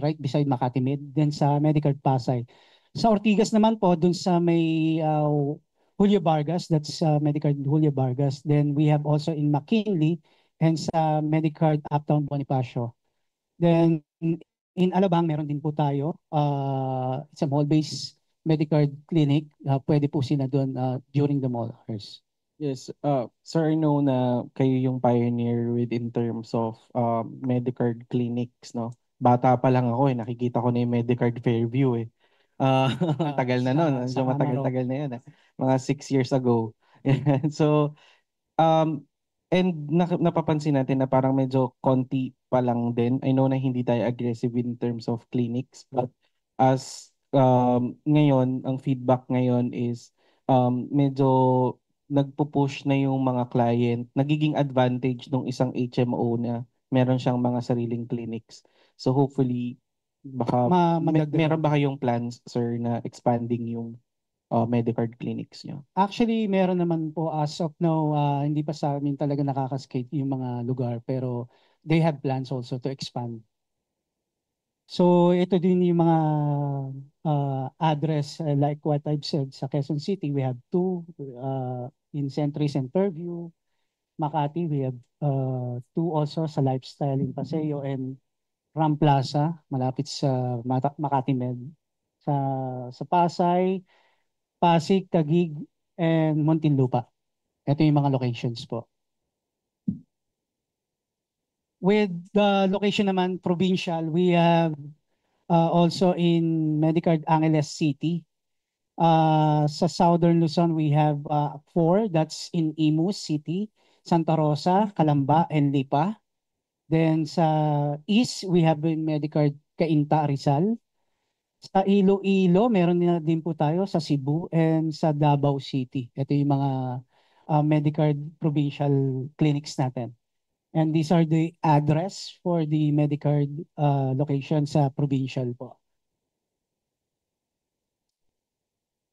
right beside Makati Med. Then sa Medicard Pasay. Sa Ortigas naman po, dun sa may Julio Vargas, that's Medicard Julio Vargas. Then we have also in McKinley and sa Medicard Uptown Bonifacio. Then in Alabang, meron din po tayo. It's a mall-based Medicard clinic. Pwede po sila doon during the mall hours. Yes, sir, I know na kayo yung pioneer in terms of Medicard clinics, no? Bata pa lang ako nakikita ko na yung Medicard Fairview eh. Tagal na nun, sa matagal-tagal na yan. Mga 6 years ago. So, and napapansin natin na parang medyo konti pa lang din. I know na hindi tayo aggressive in terms of clinics, but as ngayon, ang feedback ngayon is medyo nagpo-push na yung mga client, nagiging advantage ng isang HMO na meron siyang mga sariling clinics. So hopefully, baka meron ba kayong plans, sir, na expanding yung Medicard clinics niyo? Actually, meron naman po as of now, hindi pa sa amin talaga nakakaskate yung mga lugar, pero they have plans also to expand. So ito din yung mga address like what I've said sa Quezon City, we have 2 in Centris and Fairview. Makati, we have 2 also sa Lifestyle in Paseo and Ram Plaza, malapit sa Makati Med. Sa Pasay, Pasig, Taguig, and Muntinlupa. Ito yung mga locations po. With the location naman, provincial, we have also in Medicard Angeles City. Sa Southern Luzon, we have 4. That's in Imus City, Santa Rosa, Calamba, and Lipa. Then sa East, we have a Medicard Cainta Rizal. Sa Iloilo, meron din po tayo sa Cebu and sa Davao City. Ito yung mga Medicard provincial clinics natin. And these are the address for the Medicard location sa provincial po.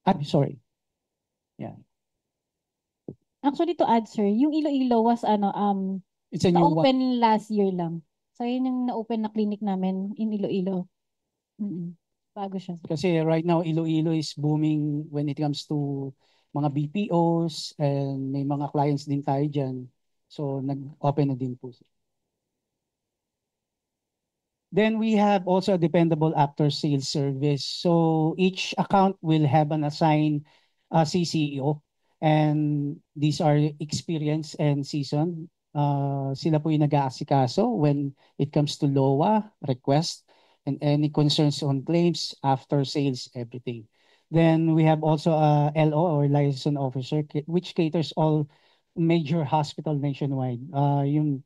I'm sorry. Yeah. Actually, to add, sir, yung Iloilo was It's a new one. na-open last year lang. So, yun yung na-open na clinic namin in Iloilo. Bago siya. Kasi right now, Iloilo is booming when it comes to mga BPOs and may mga clients din tayo dyan. So, nag-open na din po. Then we have also a dependable after sales service. So each account will have an assigned CCEO, and these are experienced and seasoned. Sila po yung nag-aasikaso when it comes to LOA, request, and any concerns on claims, after sales, everything. Then we have also a LO or liaison officer, which caters all major hospital nationwide. Yung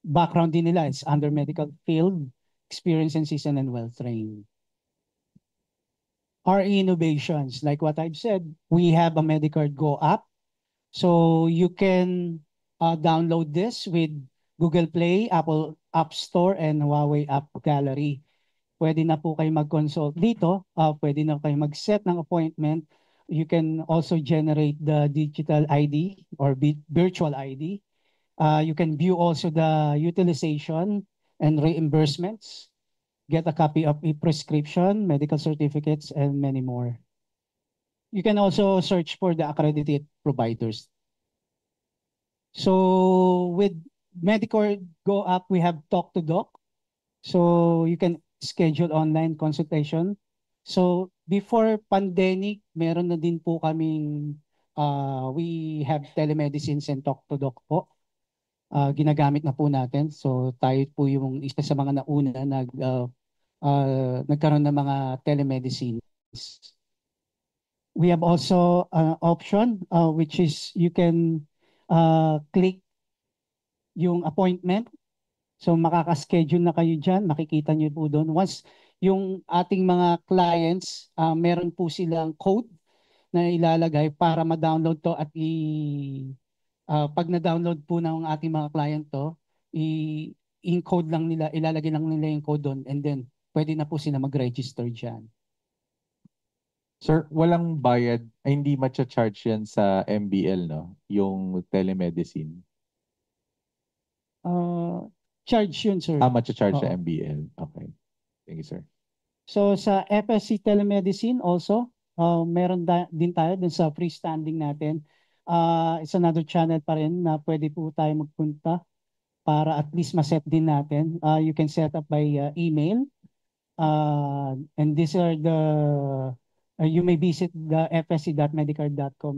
background din nila is under medical field, experience and seasoned and well-trained. Our innovations, like what I've said, we have a Medicard Go app. So you can download this with Google Play, Apple App Store, and Huawei App Gallery. Pwede na po kayo mag-consult dito. Pwede na kayo mag-set ng appointment. You can also generate the digital ID or virtual ID. You can view also the utilization and reimbursements, get a copy of e-prescription, medical certificates, and many more. You can also search for the accredited providers. So with Medicare Go Up, we have Talk to Doc. So you can schedule online consultation. So before pandemic, meron na din po kaming, we have telemedicine and Talk to Doc po. Ginagamit na po natin. So tayo po yung isa sa mga nauna nagkaroon ng mga telemedicine. We have also an option which is you can click yung appointment. So makaka-schedule na kayo dyan. Makikita nyo po doon. Once yung ating mga clients, meron po silang code na ilalagay para ma-download to at pag na-download po ng ating mga client to, i-encode lang nila, ilalagay lang nila yung code doon, and then pwede na po sila mag-register dyan. Sir, walang bayad, ay hindi matcha-charge yan sa MBL, no? Yung telemedicine. Charge yun, sir. Matcha-charge sa Oo. MBL. Okay. Thank you, sir. So sa FSC Telemedicine also, meron din tayo dun sa freestanding natin. It's another channel pa rin na pwede po tayo magpunta para at least ma-set din natin. You can set up by email. And these are you may visit the fsc.medicard.com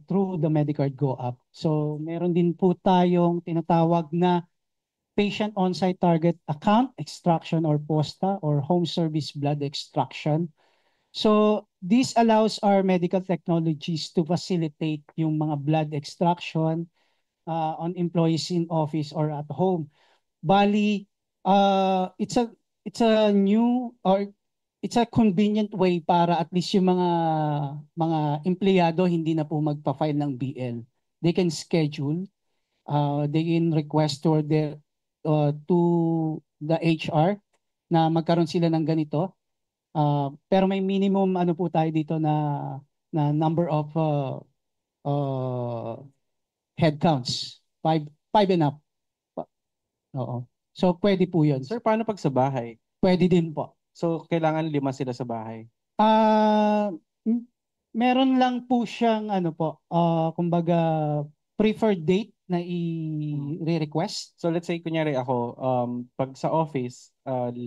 through the Medicard Go app. So meron din po tayong tinatawag na patient on-site target account extraction or POSTA or home service blood extraction. So this allows our medical technologies to facilitate yung mga blood extraction on employees in office or at home. Bali, it's a new or it's a convenient way para at least yung mga empleyado hindi na po magpa-file ng BL. They can schedule, they can request to the HR na magkaroon sila ng ganito. Pero may minimum ano po tayo dito na number of head counts. Five and up. Oo. So pwede po yun. Sir, paano pag sa bahay? Pwede din po. So, kailangan 5 sila sa bahay. Meron lang po siyang ano po, kumbaga preferred date na i-request. So, let's say, kunyari ako, pag sa office, 5,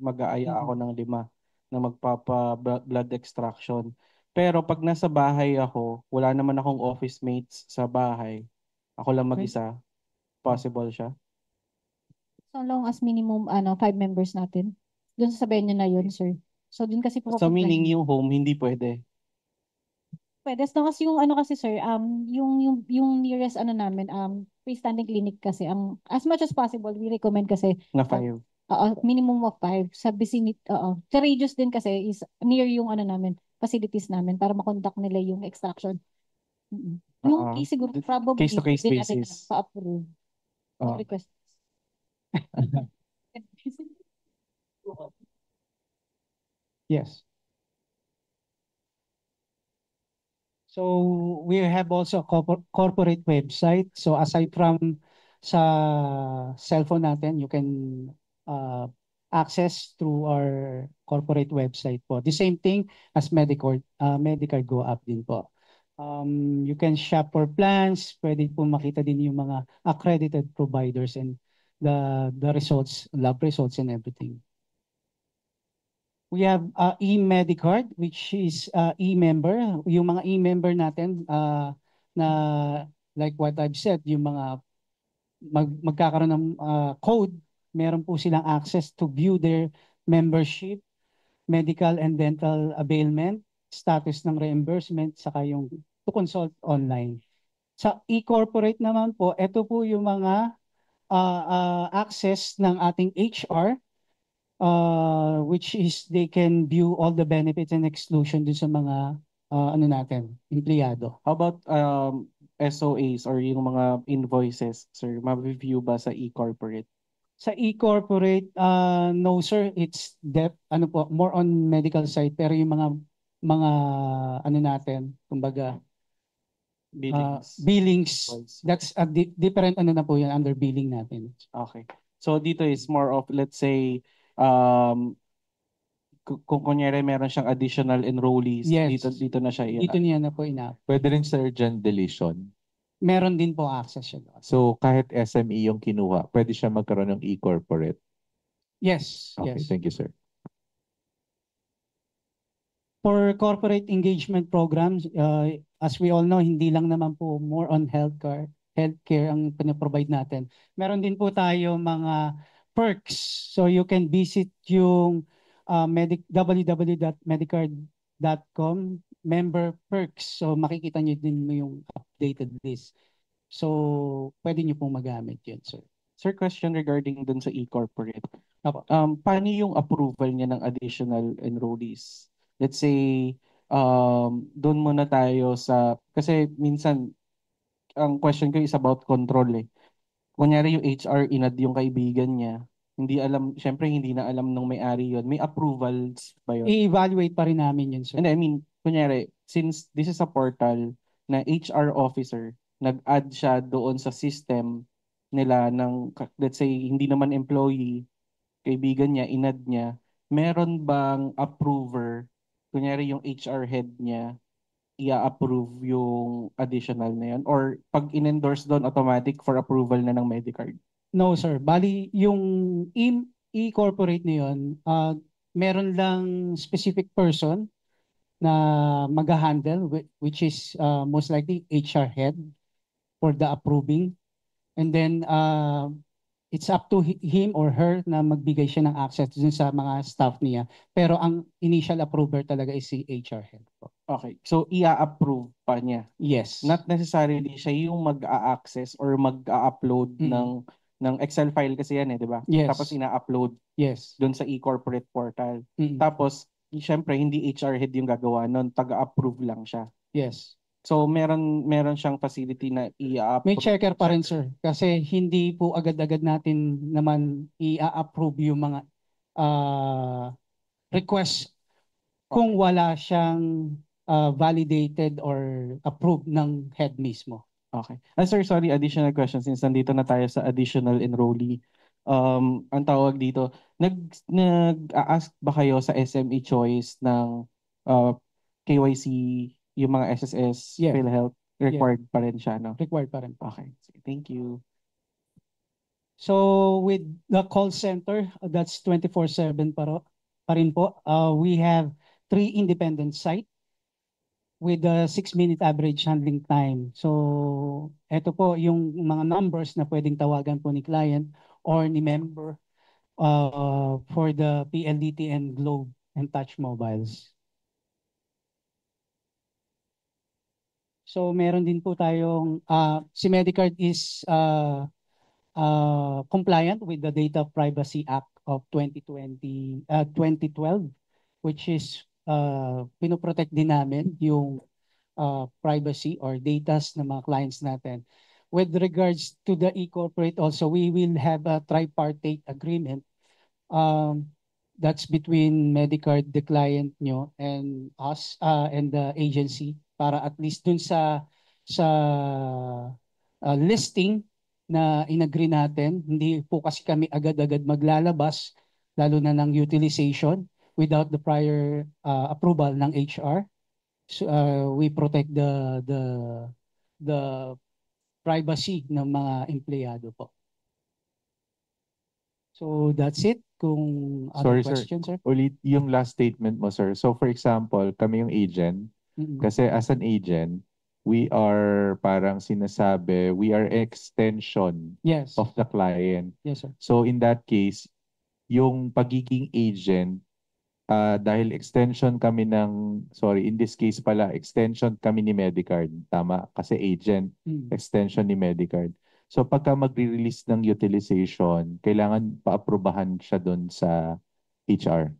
mag-aaya ako ng 5 na magpapa-blood extraction. Pero pag nasa bahay ako, wala naman akong office mates sa bahay, ako lang mag-isa, possible siya? So long as minimum 5 members natin. Doon sasabihin niyo na yun, sir. So doon kasi po So, meaning yung home, hindi pwede. pwede. As long as yung ano kasi sir, yung nearest ano namin, freestanding clinic kasi, as much as possible, we recommend kasi, Na 5. minimum of 5 sa vicinity, sa radius din kasi is near yung namin, facilities namin para makonduct nila yung extraction. Yung case siguro, probably, Case to case pwede natin basis. pa-approve. Oo. Request. Yes. So we have also a corporate website. So aside from sa cellphone natin, you can access through our corporate website po. The same thing as Medicard Go app din po. You can shop for plans, pwede po makita din yung mga accredited providers and the results, lab results and everything. We have e-Medicard, which is e-member. Yung mga e-member natin na like what I've said, yung mga magkakaroon ng code, meron po silang access to view their membership, medical and dental availment, status ng reimbursement, saka yung to consult online. Sa e-corporate naman po, ito po yung mga access ng ating HR, which is they can view all the benefits and exclusion dun sa mga natin, empleyado. How about SOAs or yung mga invoices, sir? Ma-review ba sa e-corporate? Sa e-corporate, no sir, it's more on medical side, pero yung mga natin, kumbaga billings, Invoice. that's a different na po yan under billing natin. Okay. So dito is more of, let's say, kung kunyari meron siyang additional enrollees, Yes. dito na siya Dito niya na po Pwede rin surgeon deletion. meron din po access siya doon. So kahit SME yung kinuha, pwede siya magkaroon ng e-corporate. Yes, Okay, yes. thank you, sir. For corporate engagement programs, as we all know, hindi lang naman po more on healthcare ang pinaprovide natin. Meron din po tayo mga perks. So you can visit yung www.medicard.com member perks. So makikita nyo din mo yung updated list. So pwede nyo pong magamit yun, sir. Sir, question regarding dun sa e-corporate. Apo. Paano yung approval niya ng additional enrollees? Let's say, doon muna tayo kasi minsan, ang question ko is about control eh. Kunyari yung HR inad yung kaibigan niya, syempre hindi na alam nung may-ari yun. May approvals ba yun? I-evaluate pa rin namin yun, sir. And I mean, kunyari, since this is a portal na HR officer, nag-add siya doon sa system nila let's say, hindi naman employee, kaibigan niya, inad niya, meron bang approver, kunyari yung HR head niya, i-approve yung additional na yun? Or pag in-endorse doon, automatic for approval na ng Medicard? No, sir. Bali, yung e-corporate na yun, meron lang specific person na mag-handle, which is most likely HR head for the approving. And then, it's up to him or her na magbigay siya ng access dun sa mga staff niya. Pero ang initial approver talaga is si HR head po. Okay. So, i-approve pa niya? Yes. Not necessarily siya yung mag-a-access or mag-a-upload ng Excel file kasi yan eh, di ba? Yes. Tapos ina-upload Yes. doon sa e-corporate portal. Mm. Tapos, syempre, hindi HR head yung gagawa nun, taga-approve lang siya. Yes. So, meron siyang facility na i-approve. May checker pa rin, sir. Kasi hindi po agad-agad natin naman i-approve yung mga request kung wala siyang validated or approved ng head mismo. Okay. Sir, sorry, additional question since nandito na tayo sa additional enrollee. Ang tawag dito, nag-ask ba kayo sa SME Choice ng KYC, yung mga SSS, Yeah. PhilHealth, required pa rin siya, no? Required pa rin po. Okay. Sige, thank you. So with the call center, that's 24/7 pa rin po. We have 3 independent site with a 6-minute average handling time. So ito po yung mga numbers na pwedeng tawagan po ni client or ni member for the PLDT and Globe and Touch mobiles. So meron din po tayong si Medicard is compliant with the Data Privacy Act of 2012, which is pinoprotect din namin yung privacy or datas ng mga clients natin. With regards to the e-corporate also, we will have a tripartite agreement that's between Medicard, the client nyo, and us, and the agency, para at least dun sa listing na inagree natin, hindi po kasi kami agad-agad maglalabas, lalo na ng utilization, without the prior approval ng HR. So, we protect the privacy ng mga empleyado po. So that's it. Kung other Sorry, sir. questions, sir. Ulit yung last statement mo, sir. So for example, kami yung agent. Mm-mm. Kasi as an agent, we are parang sinasabi, we are extension Yes. of the client. Yes, sir. So in that case, yung pagiging agent, dahil extension kami in this case pala, extension kami ni Medicard. Tama? Kasi agent, extension ni Medicard. So pagka magre-release ng utilization, kailangan paaprubahan siya doon sa HR.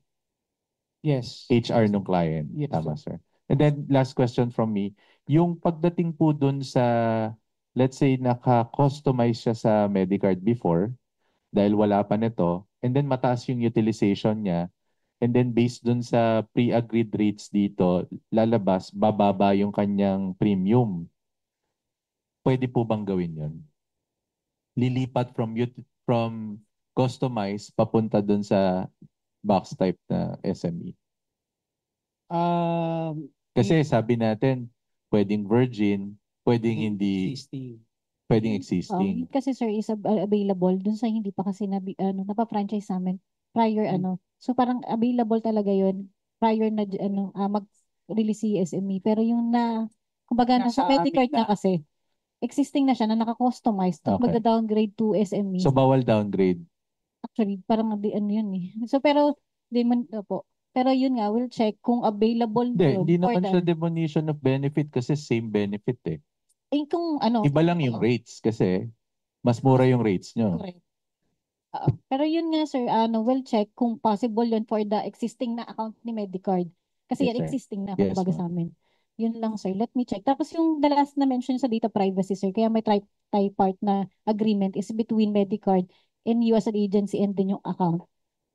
Yes. HR nung client. Yes, Tama, sir. And then last question from me, yung pagdating po doon sa, let's say, naka-customize siya sa Medicard before, dahil wala pa nito, and then mataas yung utilization niya, and then based dun sa pre-agreed rates dito, lalabas, bababa yung kanyang premium. Pwede po bang gawin yun? Lilipat from customized papunta dun sa box type na SME. Kasi sabi natin, pwedeng virgin, pwedeng hindi, existing. pwedeng existing. Kasi sir is available dun sa hindi pa kasi napa-franchise namin prior So parang available talaga yun prior na mag-release si SME. Pero yung kumbaga nasa Nasa Medicard amin na kasi existing na siya na naka-customize tapos Okay. magda-downgrade to SME. So bawal downgrade. Actually, parang yun eh. So pero di man po. Pero yun nga, we'll check kung available Hindi for naman siya them. diminution of benefit kasi same benefit eh. Kung Iba lang yung rates kasi mas mura yung rates nyo. Correct. Pero yun nga sir, we'll check kung possible yun for the existing na account ni Medicard. Kasi Yes, yan sir. existing na Yes, kumbaga ma'am. sa amin. Yun lang sir, let me check. Tapos yung the last na mention sa data privacy sir, kaya may tri-part na agreement is between Medicard and you as an agency and din yung account.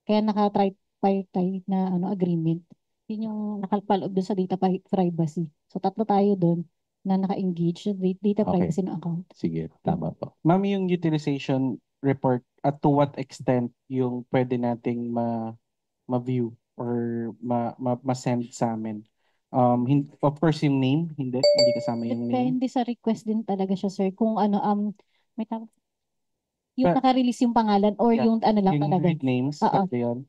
Kaya naka-tripartite na agreement. Yun yung nakalpaloob doon sa data privacy. So tatlo tayo doon na naka-engage sa data Okay. privacy ng account. Sige, tama po. Ma'am, yung utilization report, at to what extent yung pwede nating ma-view or ma-send sa amin? Of course, yung name, hindi kasama yung name. Depende sa request din talaga siya, sir. Kung may tawag. Yung But- naka-release yung pangalan or Yeah, yung lang Yung talaga. read names, Oo. pwede yun.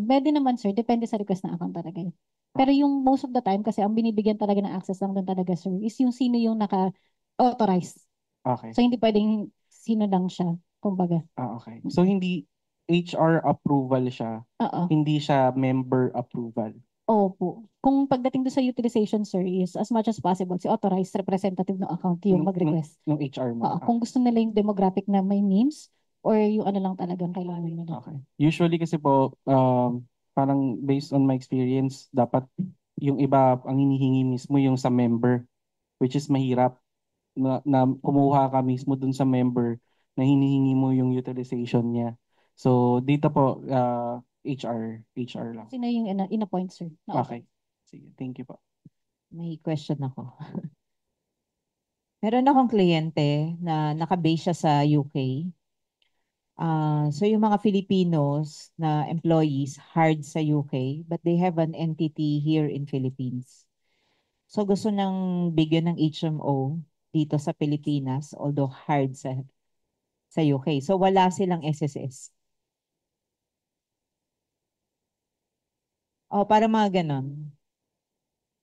Pwede naman, sir. Depende sa request ng account talaga yun. Pero yung most of the time, kasi ang binibigyan talaga ng access lang doon talaga, sir, is yung sino yung naka-authorize. Okay. So, hindi pwedeng sino lang siya, kumbaga. Okay. So, hindi HR approval siya, Oo. hindi siya member approval. Opo. Kung pagdating doon sa utilization, sir, is as much as possible, si authorized representative ng account yung mag-request. Ng HR mo. Kung gusto nila yung demographic na may names, or yung lang talagang kailangan nila. Okay. Usually kasi po, parang based on my experience, dapat yung iba ang hinihingi mismo yung sa member, which is mahirap na kumuha ka mismo dun sa member na hinihingi mo yung utilization niya. So, dito po, HR lang. Sino yung in-appoint, sir? Okay. Sige, thank you po. May question ako. Meron akong kliyente na naka-base siya sa UK. So yung mga Filipinos na employees hired sa UK, but they have an entity here in Philippines. So gusto nang bigyan ng HMO dito sa Pilipinas, although hired sa UK. So wala silang SSS. Para mga ganon.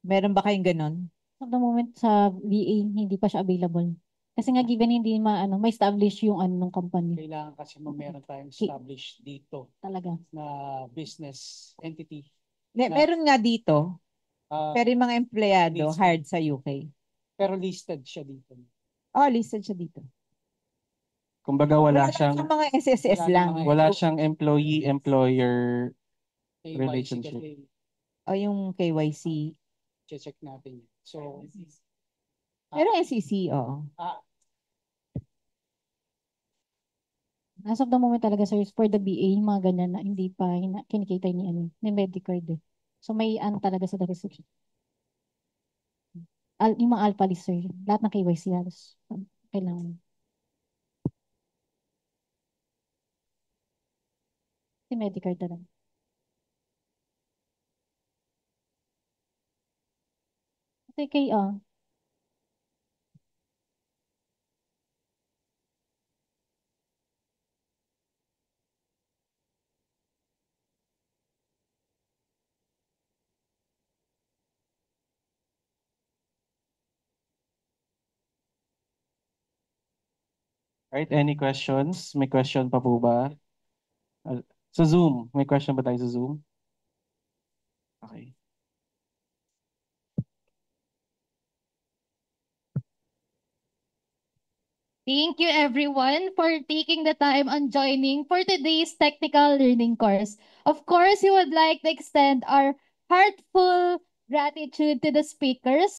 Meron ba kayong ganon? At the moment sa VA, hindi pa siya available. Kasi nga given hindi ma-establish yung ng company Kailangan kasi meron tayong established dito talaga. na business entity. Meron nga dito, Ah, pero yung mga empleyado Needs- hired sa UK. Pero listed siya dito. Oh, listed siya dito. Kumbaga wala Sa siyang mga SSS Wala lang. namang wala siyang employee-employer KYC relationship. kasi O yung KYC. check natin yun. So, Pero SEC, oo. As of the moment talaga, sir, is for the BA, yung mga ganyan na hindi pa kinikita ni Medicare din. So may ano talaga sa the restriction. Yung mga alpha list, sir, lahat ng KYC halos kailangan. Si Medicare talaga. Kasi Right, any questions? May question pa po ba? Sa Zoom, may question ba tayo sa Zoom? Okay. Thank you everyone for taking the time and joining for today's technical learning course. Of course, we would like to extend our heartful gratitude to the speakers